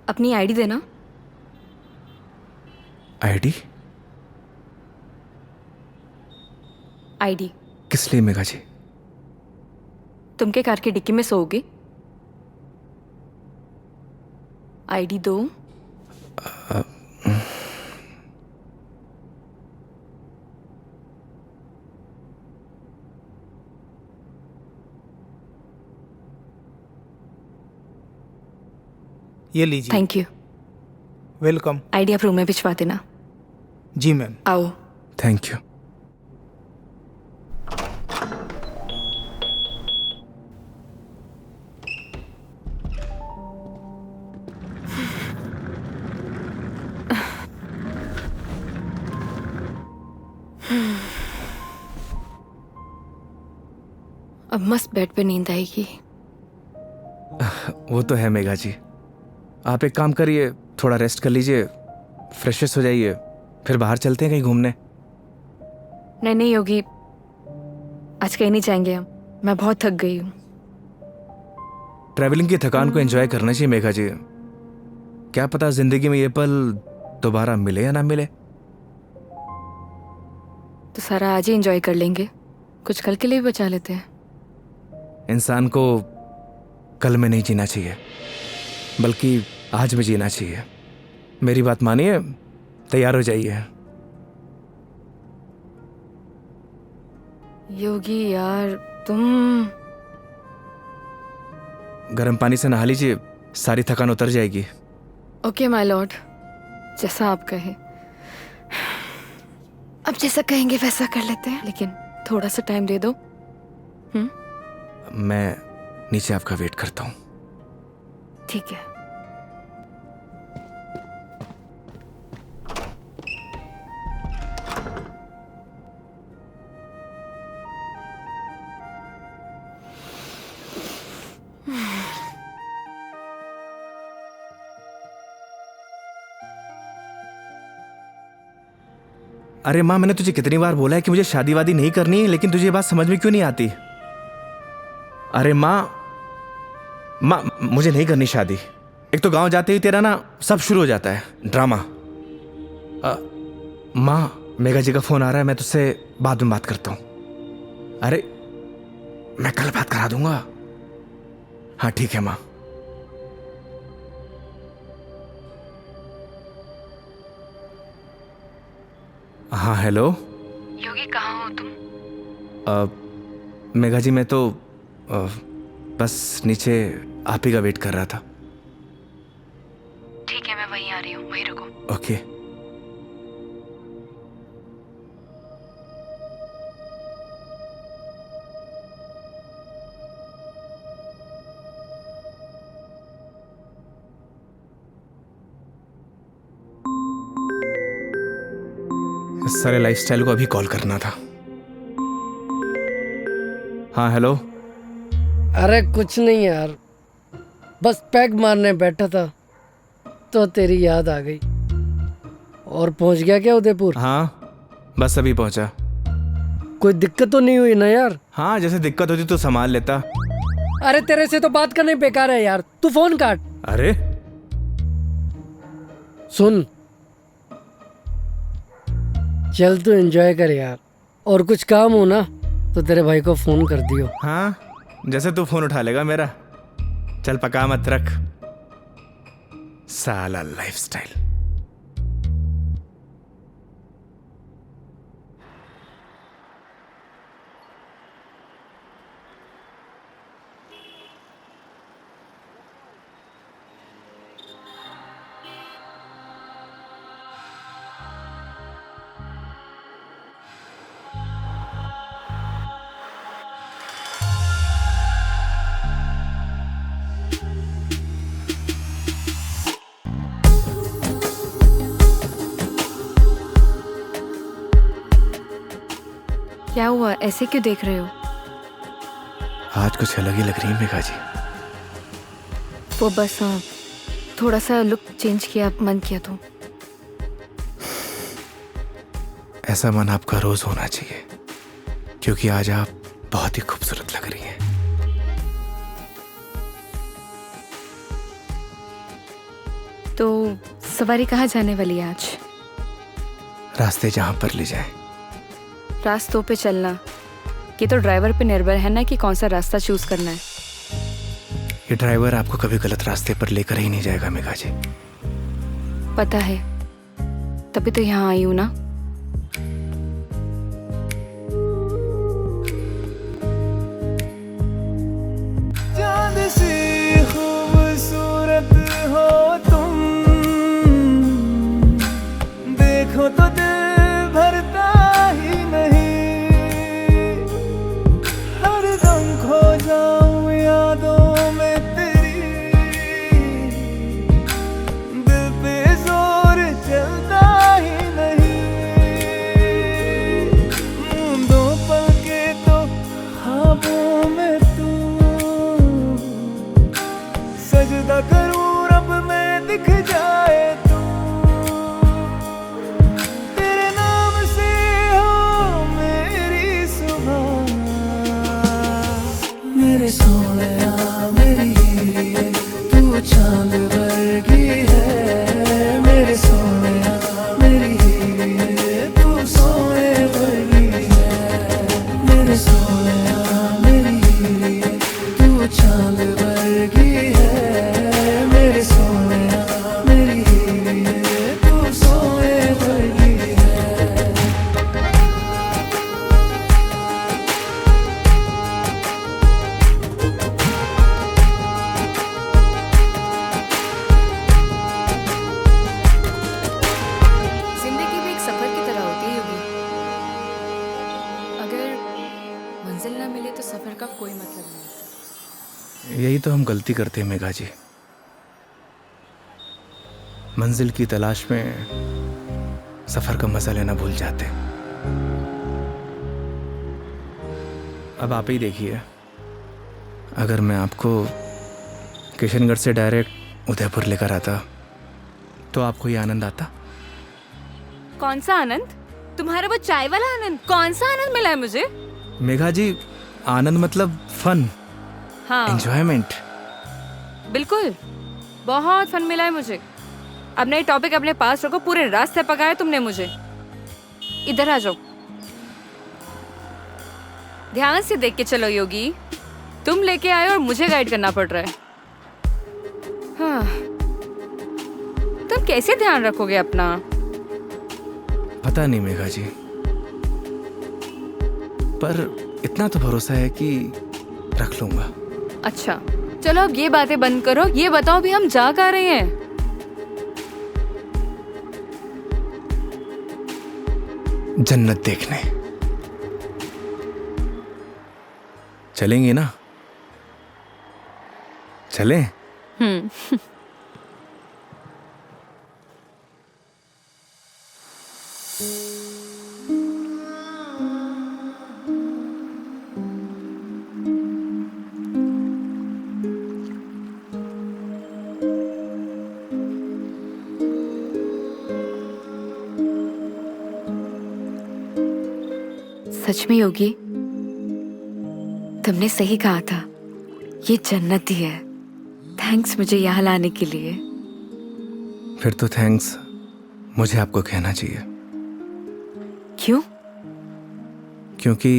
अपनी आईडी देना। आईडी? आईडी किस लिए मेघा जी? तुम के कार की डिक्की में सोओगे? आईडी दो। ये लीजिए। Thank you. वेलकम। आईडी आप रूम में भिजवा देना। जी मैम। आओ। Thank you. अब मस्त बेड पे नींद आएगी। वो तो है मेघा जी। आप एक काम करिए, थोड़ा रेस्ट कर लीजिए, फ्रेश हो जाइए, फिर बाहर चलते हैं कहीं घूमने। नहीं नहीं योगी, आज कहीं नहीं जाएंगे हम। मैं बहुत थक गई हूँ। ट्रैवलिंग की थकान को एंजॉय करना चाहिए मेघा जी। क्या पता जिंदगी में ये पल दोबारा मिले या ना मिले। तो सारा आज ही एंजॉय कर लेंगे, कुछ कल के लिए भी बचा लेते हैं। इंसान को कल में नहीं जीना चाहिए, बल्कि आज में जीना चाहिए। मेरी बात मानिए, तैयार हो जाइए। योगी यार तुम। गर्म पानी से नहा लीजिए, सारी थकान उतर जाएगी। ओके माय लॉर्ड, जैसा आप कहे। अब जैसा कहेंगे वैसा कर लेते हैं, लेकिन थोड़ा सा टाइम दे दो। मैं नीचे आपका वेट करता हूँ। ठीक है। अरे माँ, मैंने तुझे कितनी बार बोला है कि मुझे शादी वादी नहीं करनी है, लेकिन तुझे ये बात समझ में क्यों नहीं आती? अरे माँ, मुझे नहीं करनी शादी। एक तो गांव जाते ही तेरा ना सब शुरू हो जाता है ड्रामा। माँ, मेघा जी का फोन आ रहा है, मैं तुझसे बाद में बात करता हूँ। अरे मैं कल बात करा दूंगा। हाँ ठीक है माँ। हाँ हेलो। योगी कहाँ हो तुम? मेघा जी मैं तो बस नीचे आप ही का वेट कर रहा था। ठीक है, मैं वहीं आ रही हूँ, वहीं रुको। ओके। सारे लाइफस्टाइल को अभी कॉल करना था। हाँ हेलो। अरे कुछ नहीं यार, बस पैग मारने बैठा था तो तेरी याद आ गई। और पहुंच गया क्या उदयपुर? हाँ बस अभी पहुंचा। कोई दिक्कत तो नहीं हुई ना यार? हाँ जैसे दिक्कत होती तो संभाल लेता। अरे तेरे से तो बात करना ही बेकार है यार, तू फोन काट। अरे सुन, चल तू एंजॉय कर यार, और कुछ काम हो ना तो तेरे भाई को फोन कर दियो। हाँ जैसे तू फोन उठा लेगा मेरा। चल पका मत रख, साला लाइफस्टाइल। क्या हुआ, ऐसे क्यों देख रहे हो? आज कुछ अलग ही लग रही है मेघा जी। वो बस थोड़ा सा लुक चेंज किया, मन किया तो। ऐसा मन आपका रोज होना चाहिए, क्योंकि आज आप बहुत ही खूबसूरत लग रही हैं। तो सवारी कहाँ जाने वाली है आज? रास्ते जहां पर ले जाए। रास्तों पे चलना, ये तो ड्राइवर पे निर्भर है ना कि कौन सा रास्ता चूज करना है। ये ड्राइवर आपको कभी गलत रास्ते पर लेकर ही नहीं जाएगा मेघा जी। पता है, तभी तो यहाँ आई हूँ ना। चांद सी खूबसूरत हो तुम, देखो तो दिल भरता ही नहीं। हरदम खो जाऊं यादों में तेरी, दिल पे जोर चलता ही नहीं। दो पल के तो ख्वाबों में तू, सजदा करूं रब में दिख जाए तू। तेरे नाम से हो मेरी सुबह, मेरे सोनिया मेरी हीरे, तू चांद वर्गी है। मेरे सोनिया मेरी हीरे, तू सोने वर्गी है। मेरे सोनिया मेरी हीरे, तू चांद वर्गी है। मेरे सोनिया मेरी हीरे, तू सोने वर्गी है। जिंदगी भी एक सफर की तरह होती है योगी। अगर मंजिल ना मिले तो सफर का कोई मतलब नहीं। यही तो हम गलती करते हैं मेघा जी। मंजिल की तलाश में सफर का मजा लेना भूल जाते। अब आप ही देखिए, अगर मैं आपको किशनगढ़ से डायरेक्ट उदयपुर लेकर आता तो आपको ये आनंद आता? कौन सा आनंद? तुम्हारा वो चाय वाला आनंद? कौन सा आनंद मिला है मुझे? मेघा जी, आनंद मतलब फन, हाँ एंजॉयमेंट। बिल्कुल, बहुत फन मिला है मुझे। अब नई टॉपिक अपने पास रखो, पूरे रास्ते पकाया तुमने मुझे। इधर आ जाओ, ध्यान से देख के चलो योगी। तुम लेके आए और मुझे गाइड करना पड़ रहा है। हाँ, तुम कैसे ध्यान रखोगे अपना? पता नहीं मेघा जी, पर इतना तो भरोसा है कि रख लूंगा। अच्छा चलो, अब ये बातें बंद करो, ये बताओ भी हम जा कहाँ रहे हैं? जन्नत देखने चलेंगे ना? चलें? सच में योगी, तुमने सही कहा था, ये जन्नत ही है। थैंक्स मुझे यहाँ लाने के लिए। फिर तो थैंक्स मुझे आपको कहना चाहिए, क्यों? क्योंकि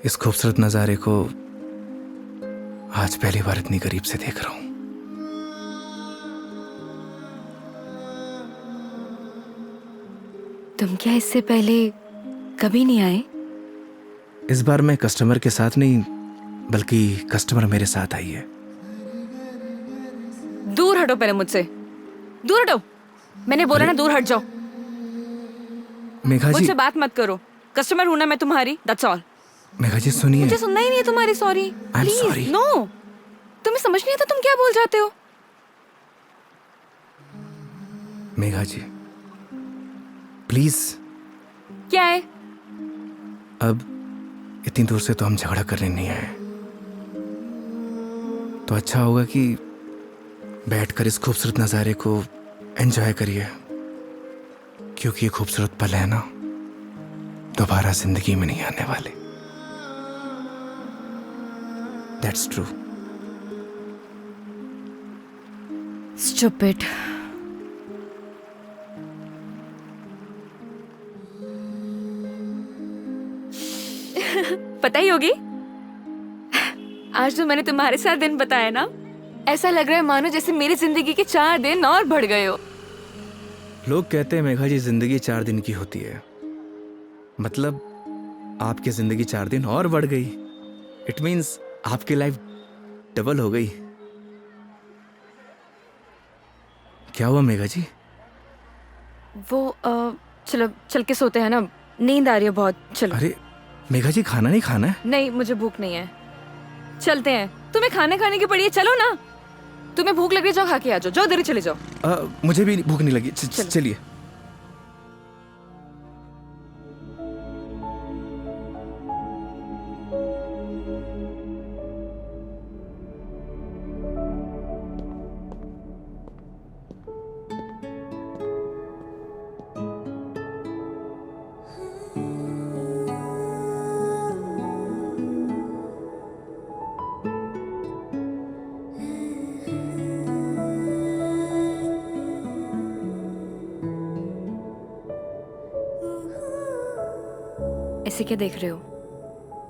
इस खूबसूरत नज़ारे को आज पहली बार इतनी करीब से देख रहा हूं। तुम क्या इससे पहले कभी नहीं आए? इस बार मैं कस्टमर के साथ नहीं, बल्कि कस्टमर मेरे साथ आई है। दूर हटो पहले मुझसे, दूर हटो। मैंने बोला ना दूर हट जाओ। मेघा जी, मुझसे बात मत करो। कस्टमर हूं ना मैं तुम्हारी, दैट्स ऑल। मेघा जी सुनिए। मुझे सुनना ही नहीं है तुम्हारी sorry. I'm sorry. Please no. तुम्हें समझ नहीं आता तुम क्या बोल जाते हो। मेघा जी प्लीज, क्या है? अब इतनी दूर से तो हम झगड़ा करने नहीं आए, तो अच्छा होगा कि बैठकर इस खूबसूरत नज़ारे को एंजॉय करिए, क्योंकि ये खूबसूरत पल है ना, दोबारा जिंदगी में नहीं आने वाले। That's true. स्टूपिड। पता ही होगी, आज जो मैंने तुम्हारे साथ दिन बताया ना, ऐसा लग रहा है मानो जैसे मेरी जिंदगी के 4 दिन और बढ़ गए हो। लोग कहते हैं मेघा जी जिंदगी 4 दिन की होती है, मतलब आपकी जिंदगी 4 दिन और बढ़ गई। इट मीन्स आपकी लाइफ डबल हो गई। क्या हुआ मेघा जी? वो चलो चल के सोते हैं ना, नींद आ रही है बहुत। चलो। अरे मेघा जी, खाना नहीं खाना है? नहीं, मुझे भूख नहीं है। चलते हैं। तुम्हें खाना खाने की पड़ी है, चलो ना। तुम्हें भूख लग रही है, जाओ खा के आ जाओ। जाओ इधर ही चले जाओ। मुझे भी भूख नहीं लगी। चलो। चलिए। ऐसे क्या देख रहे हो?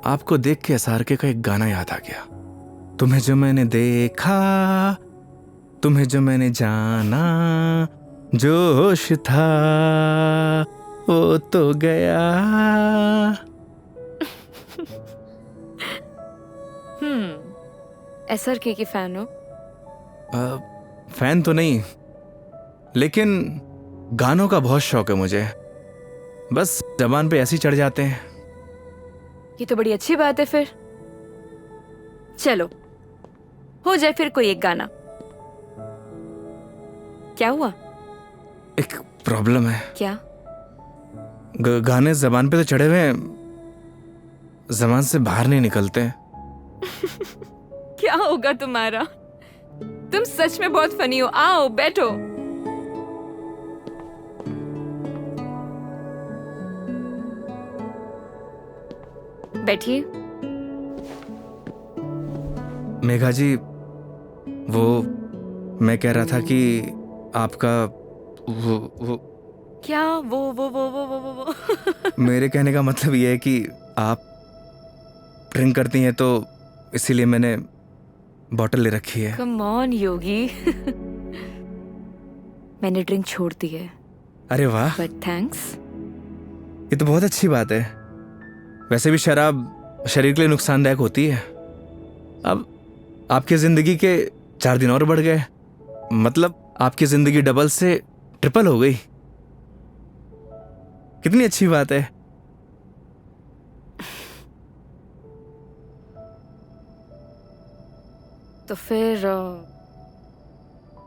आपको देख के SRK का एक गाना याद आ गया। तुम्हें जो मैंने देखा, तुम्हें जो मैंने जाना, जोश था वो तो गया। SRK की फैन हो? फैन तो नहीं, लेकिन गानों का बहुत शौक है मुझे। बस जबान पे ऐसे ही चढ़ जाते हैं। ये तो बड़ी अच्छी बात है फिर। चलो हो जाए फिर कोई एक गाना। क्या हुआ? एक प्रॉब्लम है। क्या? गाने जबान पे तो चढ़े हुए हैं, जबान से बाहर नहीं निकलते। क्या होगा तुम्हारा? तुम सच में बहुत फनी हो। आओ बैठो। बैठिए। मेघा जी, वो मैं कह रहा था कि आपका वो क्या वो मेरे कहने का मतलब ये है कि आप ड्रिंक करती हैं, तो इसीलिए मैंने बॉटल ले रखी है। कम ऑन योगी। मैंने ड्रिंक छोड़ दी है। अरे वाह, बट थैंक्स। ये तो बहुत अच्छी बात है। वैसे भी शराब शरीर के लिए नुकसानदायक होती है। अब आपकी जिंदगी के 4 दिन और बढ़ गए, मतलब आपकी जिंदगी डबल से ट्रिपल हो गई। कितनी अच्छी बात है। तो फिर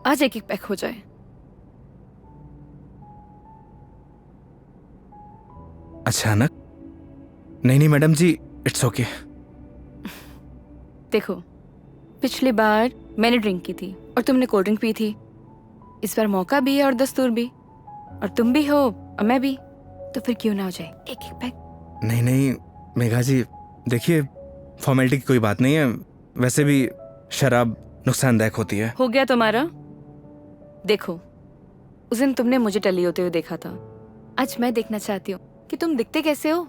आज एक एक पैक हो जाए। अचानक? नहीं मैडम जी, इट्स ओके। देखो, पिछली बार मैंने ड्रिंक की थी और तुमने कोल्ड ड्रिंक पी थी। इस बार मौका भी है और दस्तूर भी, और तुम भी हो और मैं भी, तो फिर क्यों ना हो जाए एक एक पैक। नहीं नहीं मेघा जी, देखिए फॉर्मेलिटी की कोई बात नहीं है। वैसे भी शराब नुकसानदायक होती है। हो गया तुम्हारा? देखो, उस दिन तुमने मुझे टली होते हुए देखा था, आज मैं देखना चाहती हूँ कि तुम दिखते कैसे हो।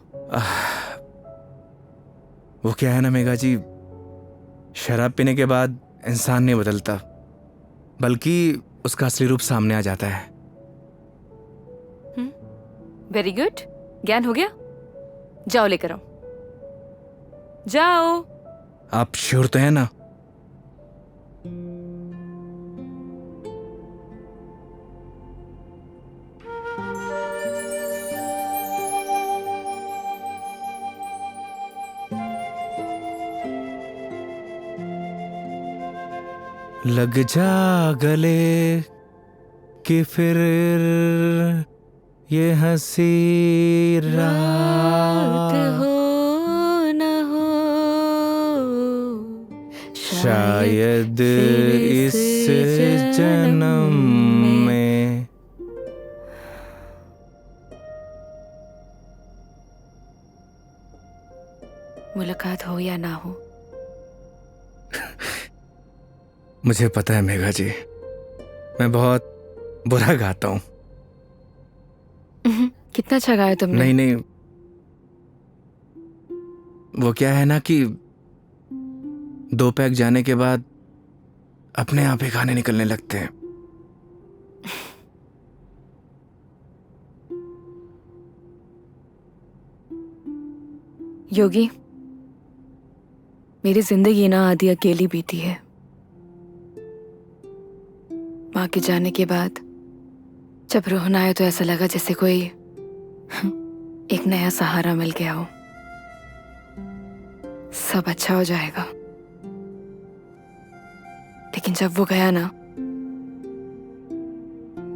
वो क्या है ना मेघा जी, शराब पीने के बाद इंसान नहीं बदलता, बल्कि उसका असली रूप सामने आ जाता है। वेरी गुड, ज्ञान हो गया। जाओ लेकर आओ, जाओ। आप श्योर तो है ना? लग जा गले कि फिर ये हंसी रात हो न हो, शायद इस जन्म में। मुलाकात हो या ना हो। मुझे पता है मेघा जी, मैं बहुत बुरा गाता हूँ। कितना अच्छा गाया तुमने। नहीं नहीं, वो क्या है ना कि 2 पैक जाने के बाद अपने आप ही गाने निकलने लगते हैं। योगी, मेरी जिंदगी ना आधी अकेली बीती है। माँ के जाने के बाद जब रोना आया तो ऐसा लगा जैसे कोई एक नया सहारा मिल गया हो। सब अच्छा हो जाएगा। लेकिन जब वो गया ना,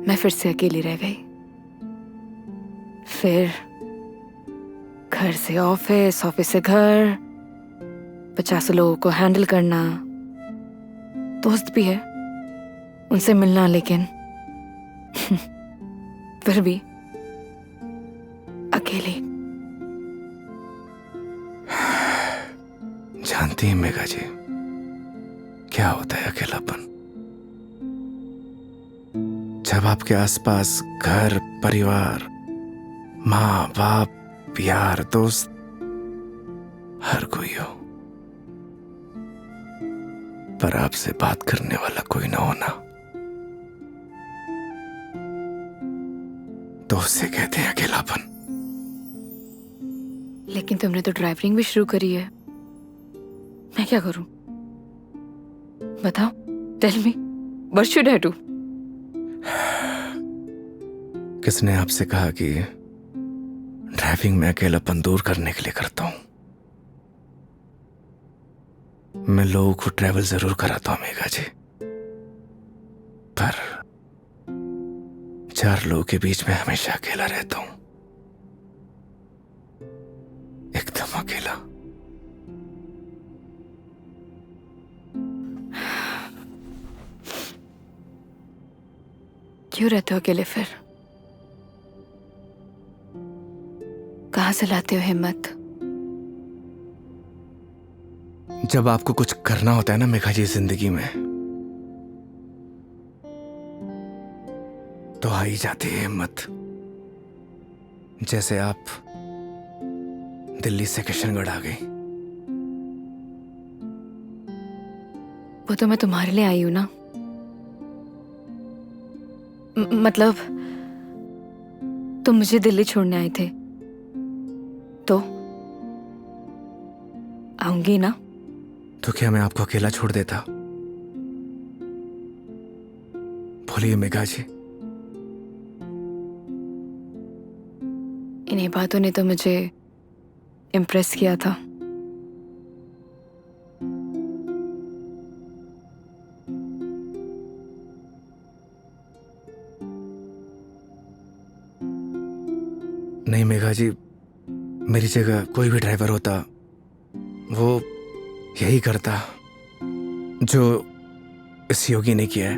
मैं फिर से अकेली रह गई। फिर घर से ऑफिस, ऑफिस से घर, 50 लोगों को हैंडल करना, दोस्त भी है, उनसे मिलना, लेकिन फिर भी अकेली। जानती हैं मेघा जी, क्या होता है अकेलापन? जब आपके आसपास घर, परिवार, माँ बाप, यार, दोस्त, हर कोई हो, पर आपसे बात करने वाला कोई ना होना, तो उसे कहते हैं अकेलापन। लेकिन तुमने तो ड्राइविंग भी शुरू करी है। मैं क्या करूं? बताओ, tell me, what should I do? किसने आपसे कहा कि ड्राइविंग में अकेलापन दूर करने के लिए करता हूं? मैं लोगों को ट्रैवल जरूर कराता हूं मेघा जी, पर 4 लोगों के बीच में हमेशा अकेला रहता हूं, एकदम अकेला। क्यों रहते हो अकेले फिर? कहां से लाते हो हिम्मत? जब आपको कुछ करना होता है ना मेघा जी जिंदगी में, तो आ ही जाती है हिम्मत। जैसे आप दिल्ली से किशनगढ़ आ गई। वो तो मैं तुम्हारे लिए आई हूं ना। मतलब तुम मुझे दिल्ली छोड़ने आए थे तो आऊंगी ना। तो क्या मैं आपको अकेला छोड़ देता? बोलिए मेघा जी। इन्हीं बातों ने तो मुझे इम्प्रेस किया था। नहीं मेघा जी, मेरी जगह कोई भी ड्राइवर होता, वो यही करता जो इस योगी ने किया है।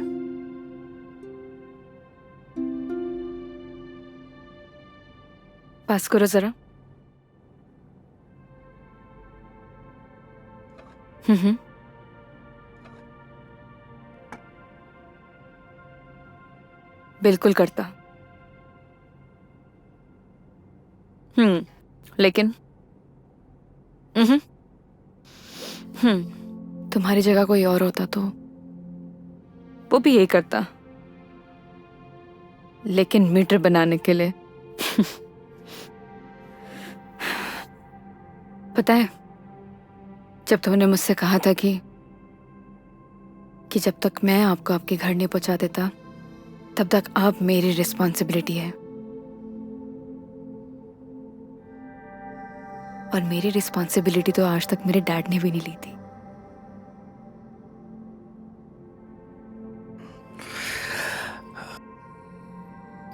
पास करो जरा। हम्म। बिल्कुल करता। लेकिन हम्म। तुम्हारी जगह कोई और होता तो वो भी यही करता, लेकिन मीटर बनाने के लिए। पता है, जब तुमने मुझसे कहा था कि जब तक मैं आपको आपके घर नहीं पहुंचा देता तब तक आप मेरी रिस्पॉन्सिबिलिटी है, और मेरी रिस्पॉन्सिबिलिटी तो आज तक मेरे डैड ने भी नहीं ली थी।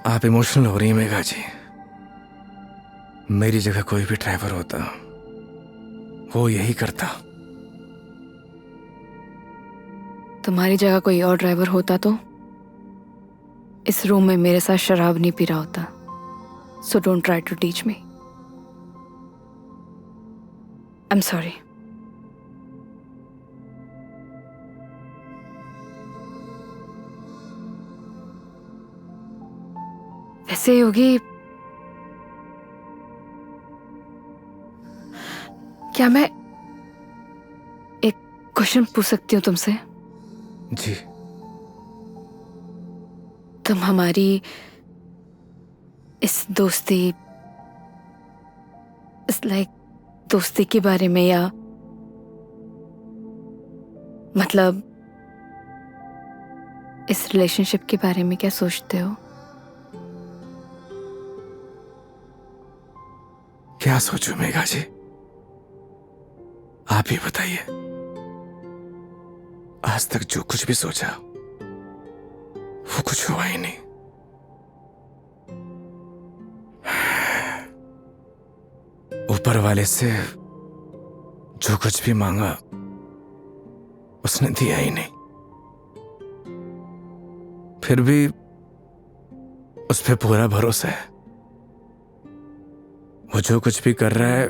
आप इमोशनल हो रही हैं मेघा जी। मेरी जगह कोई भी ड्राइवर होता वो यही करता। तुम्हारी जगह कोई और ड्राइवर होता तो इस रूम में मेरे साथ शराब नहीं पी रहा होता। So don't try to teach me. I am sorry. वैसे योगी, क्या मैं एक क्वेश्चन पूछ सकती हूँ तुमसे? जी। तुम हमारी इस दोस्ती, इस दोस्ती के बारे में, या मतलब इस रिलेशनशिप के बारे में क्या सोचते हो? क्या सोचूं मेघा जी, आप ही बताइए। आज तक जो कुछ भी सोचा वो कुछ हुआ ही नहीं। ऊपर वाले से जो कुछ भी मांगा उसने दिया ही नहीं, फिर भी उस पे पूरा भरोसा है। वो जो कुछ भी कर रहा है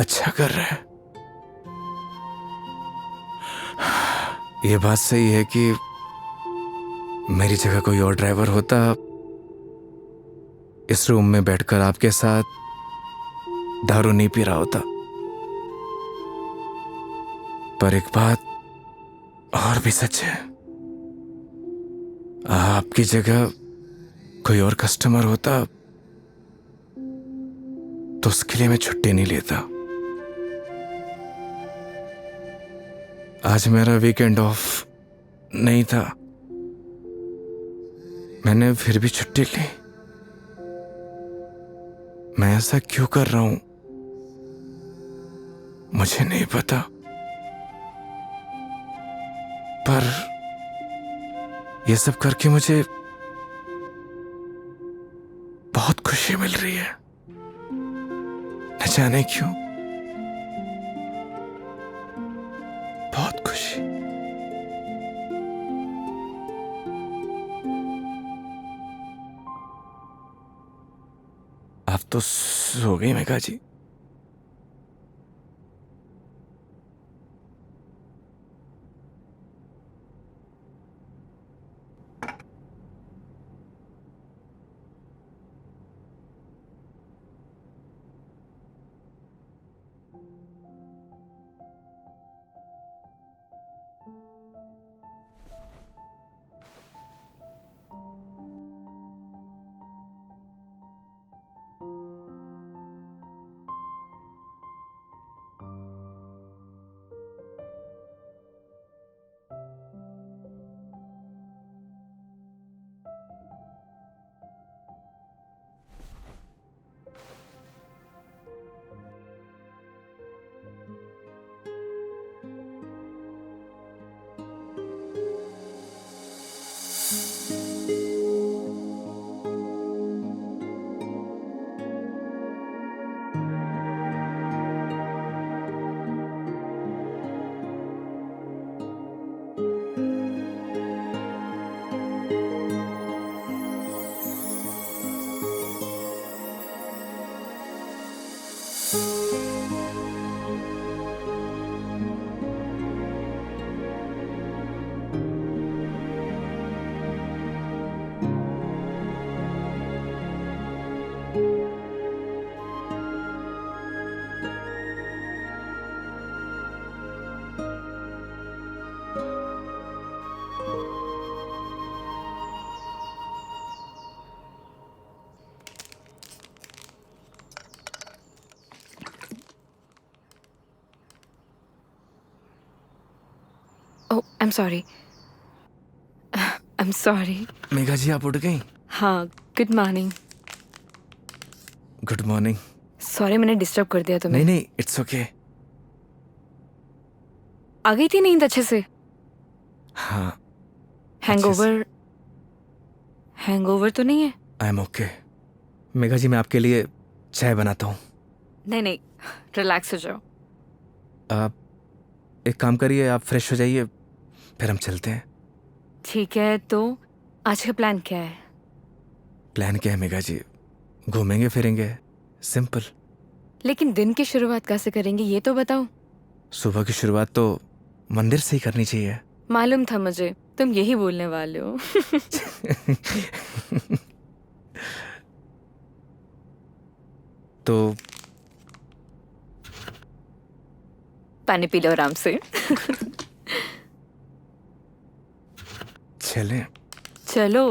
अच्छा कर रहा है। ये बात सही है कि मेरी जगह कोई और ड्राइवर होता इस रूम में बैठकर आपके साथ दारू नहीं पी रहा होता। पर एक बात और भी सच है, आपकी जगह कोई और कस्टमर होता तो उसके लिए मैं छुट्टी नहीं लेता। आज मेरा वीकेंड ऑफ नहीं था, मैंने फिर भी छुट्टी ली। मैं ऐसा क्यों कर रहा हूं मुझे नहीं पता, पर यह सब करके मुझे बहुत खुशी मिल रही है, न जाने क्यों, बहुत खुशी। आप तो सो गई Megha ji. Oh I am sorry, I am sorry. Megha ji आप उठ गई? हाँ, good morning. Good morning. Sorry मैंने डिस्टर्ब कर दिया तुम्हें। नहीं नहीं, इट्स ओके। आ गई थी नींद अच्छे से? हाँ, हैंगओवर, हैंगओवर तो नहीं है? I am okay. Megha ji मैं आपके लिए चाय बनाता हूँ। नहीं नहीं, रिलैक्स हो जाओ। आप एक काम करिए, आप फ्रेश हो जाइए, फिर हम चलते हैं। ठीक है, तो आज का प्लान क्या है? प्लान क्या है मेघा जी? घूमेंगे फिरेंगे, सिंपल। लेकिन दिन की शुरुआत कैसे करेंगे ये तो बताओ। सुबह की शुरुआत तो मंदिर से ही करनी चाहिए। मालूम था मुझे तुम यही बोलने वाले हो। तो पानी पी लो आराम से। चलें। चलो।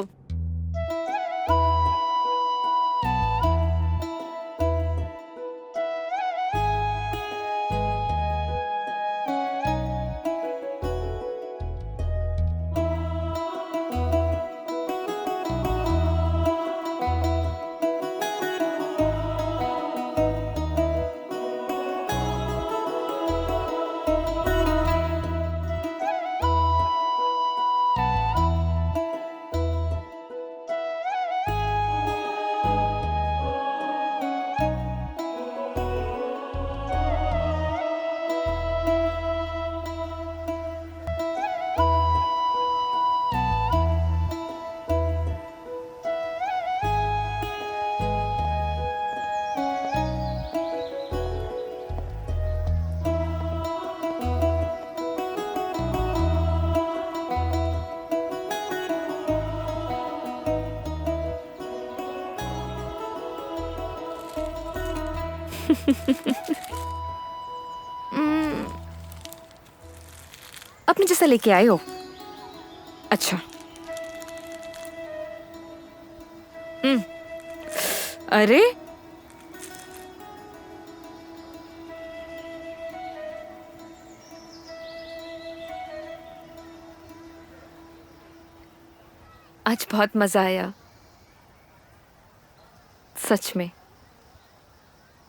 अपने जैसा लेके आए हो? अच्छा। अरे आज बहुत मजा आया सच में।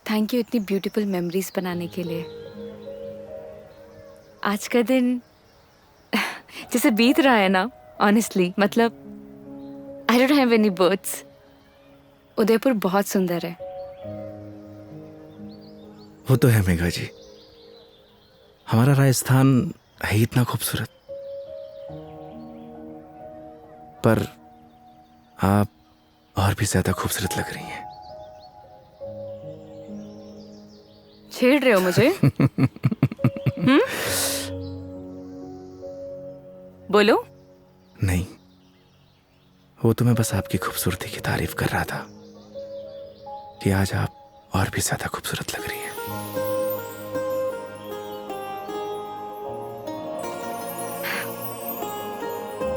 थैंक यू इतनी ब्यूटीफुल मेमोरीज बनाने के लिए। आज का दिन जैसे बीत रहा है ना, ऑनेस्टली मतलब I don't have any words. Udaipur बहुत सुंदर है। वो तो है मेघा जी, हमारा राजस्थान है ही इतना खूबसूरत। पर आप और भी ज्यादा खूबसूरत लग रही हैं। छेड़ रहे हो मुझे? बोलो। नहीं, वो तो मैं बस आपकी खूबसूरती की तारीफ कर रहा था कि आज आप और भी ज्यादा खूबसूरत लग रही हैं।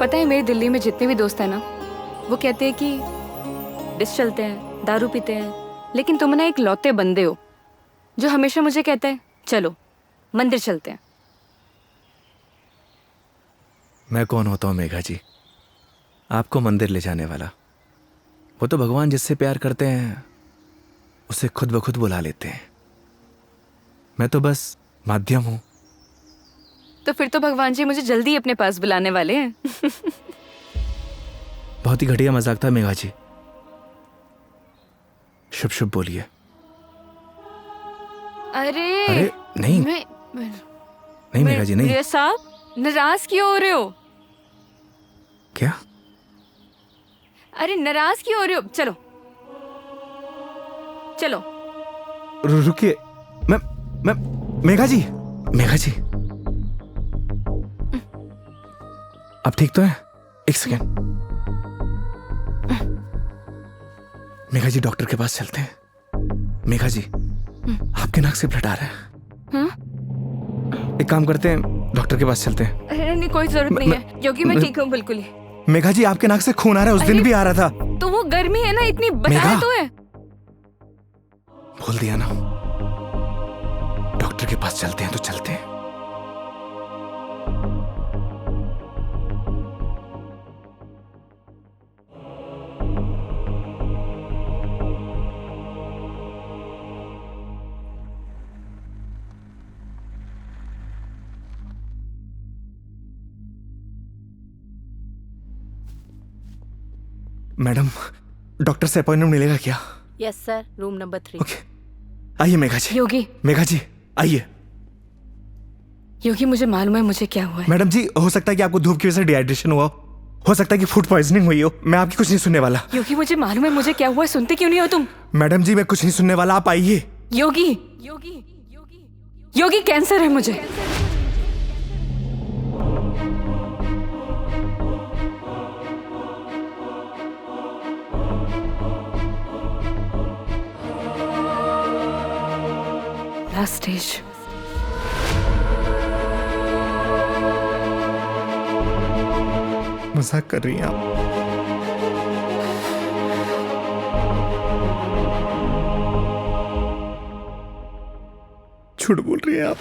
पता है मेरे दिल्ली में जितने भी दोस्त हैं ना, वो कहते हैं कि डिस चलते हैं, दारू पीते हैं, लेकिन तुम ना एक लौते बंदे हो जो हमेशा मुझे कहता है चलो मंदिर चलते हैं। मैं कौन होता हूँ मेघा जी आपको मंदिर ले जाने वाला? वो तो भगवान जिससे प्यार करते हैं उसे खुद ब खुद बुला लेते हैं। मैं तो बस माध्यम हूं। तो फिर तो भगवान जी मुझे जल्दी अपने पास बुलाने वाले हैं। बहुत ही घटिया मजाक था मेघा जी। शुभ शुभ बोलिए। अरे नहीं नहीं मेघा जी नहीं। मेरे साहब नाराज क्यों हो रहे हो? क्या? अरे नाराज क्यों हो रहे हो? चलो चलो। रुकिए। मैं मेघा जी आप ठीक तो हैं? एक सेकेंड। मेघा जी डॉक्टर के पास चलते हैं। मेघा जी आपके नाक से ब्लड आ रहा है। एक काम करते हैं, डॉक्टर के पास चलते हैं। अरे नहीं कोई जरूरत नहीं है क्योंकि मैं ठीक हूँ बिल्कुल ही। मेघा जी आपके नाक से खून आ रहा है, उस दिन भी आ रहा था। तो वो गर्मी है ना, इतनी बताया तो है। भूल दिया ना। डॉक्टर के पास चलते हैं तो चलते हैं। मैडम, डॉक्टर से अपॉइंटमेंट मिलेगा क्या? Yes sir, room number 3। Okay, आइए मेघा जी। योगी, मेघा जी आइए। योगी मुझे मालूम है मुझे क्या हुआ है। मैडम जी, हो सकता है कि आपको धूप की वजह से डिहाइड्रेशन हुआ हो सकता है कि फूड पॉइजनिंग हुई हो। मैं आपकी कुछ नहीं सुनने वाला। योगी मुझे मालूम है मुझे क्या हुआ है, सुनते क्यों नहीं हो तुम? मैडम जी, मैं कुछ नहीं सुनने वाला, आप आइए। योगी, योगी, योगी कैंसर है मुझे। Last stage. मजाक कर रही हैं आप? झूठ बोल रही हैं आप?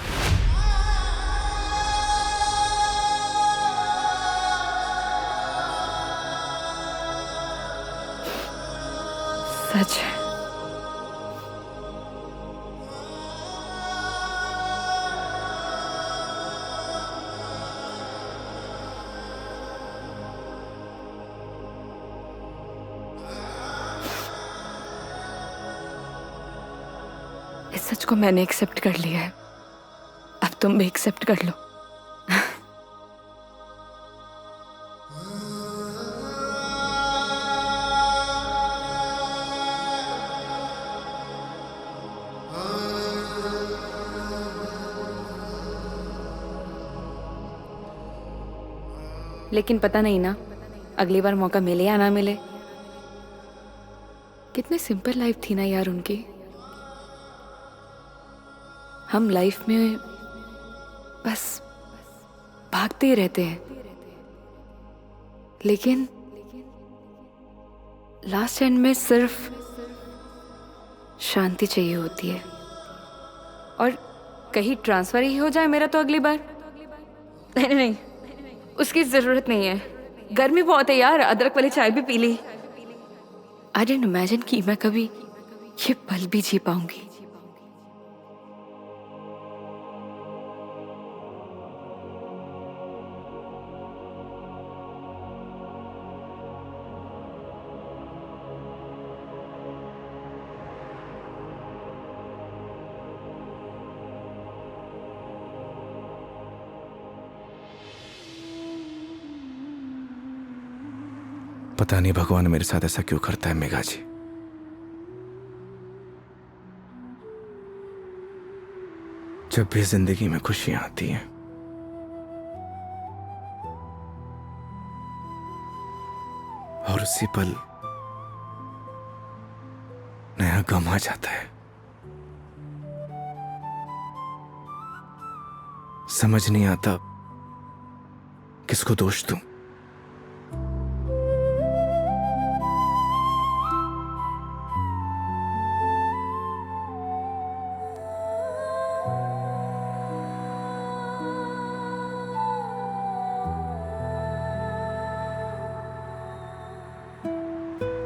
सच है। इस सच को मैंने एक्सेप्ट कर लिया है, अब तुम भी एक्सेप्ट कर लो। लेकिन पता नहीं ना अगली बार मौका मिले या ना मिले। कितनी सिंपल लाइफ थी ना यार उनकी। हम लाइफ में बस भागते ही रहते हैं, लेकिन लास्ट एंड में सिर्फ शांति चाहिए होती है। और कहीं ट्रांसफर ही हो जाए मेरा तो अगली बार। नहीं नहीं नहीं, उसकी जरूरत नहीं है। गर्मी बहुत है यार, अदरक वाली चाय भी पी ली। आई डिडंट इमेजिन कि मैं कभी ये पल भी जी पाऊंगी। पता नहीं भगवान मेरे साथ ऐसा क्यों करता है मेघा जी। जब भी जिंदगी में खुशियां आती हैं, और उसी पल नया गम आ जाता है। समझ नहीं आता किसको दोष दूं।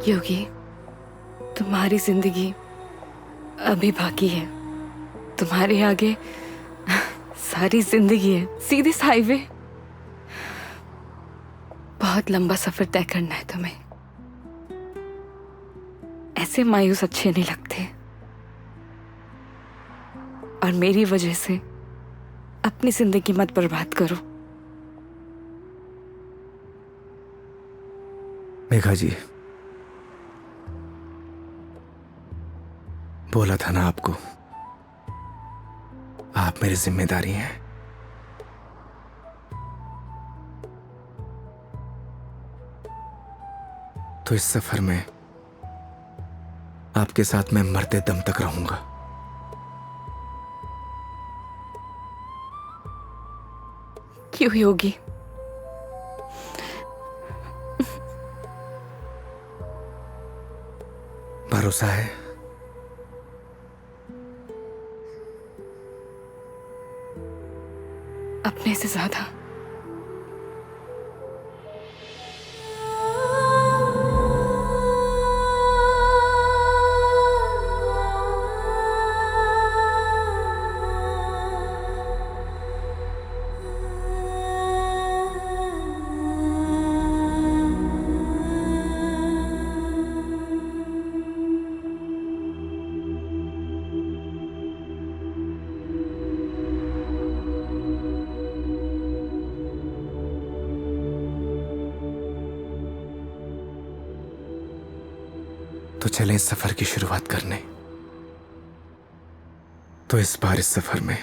योगी, तुम्हारी जिंदगी अभी बाकी है। तुम्हारे आगे सारी जिंदगी है, सीधे हाईवे। बहुत लंबा सफर तय करना है तुम्हें। ऐसे मायूस अच्छे नहीं लगते। और मेरी वजह से अपनी जिंदगी मत बर्बाद करो। मेघा जी, बोला था ना आपको, आप मेरी जिम्मेदारी हैं। तो इस सफर में आपके साथ मैं मरते दम तक रहूंगा। क्यों योगी? भरोसा है। अपने से ज्यादा। तो चलें इस सफर की शुरुआत करने। तो इस बार इस सफर में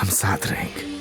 हम साथ रहेंगे।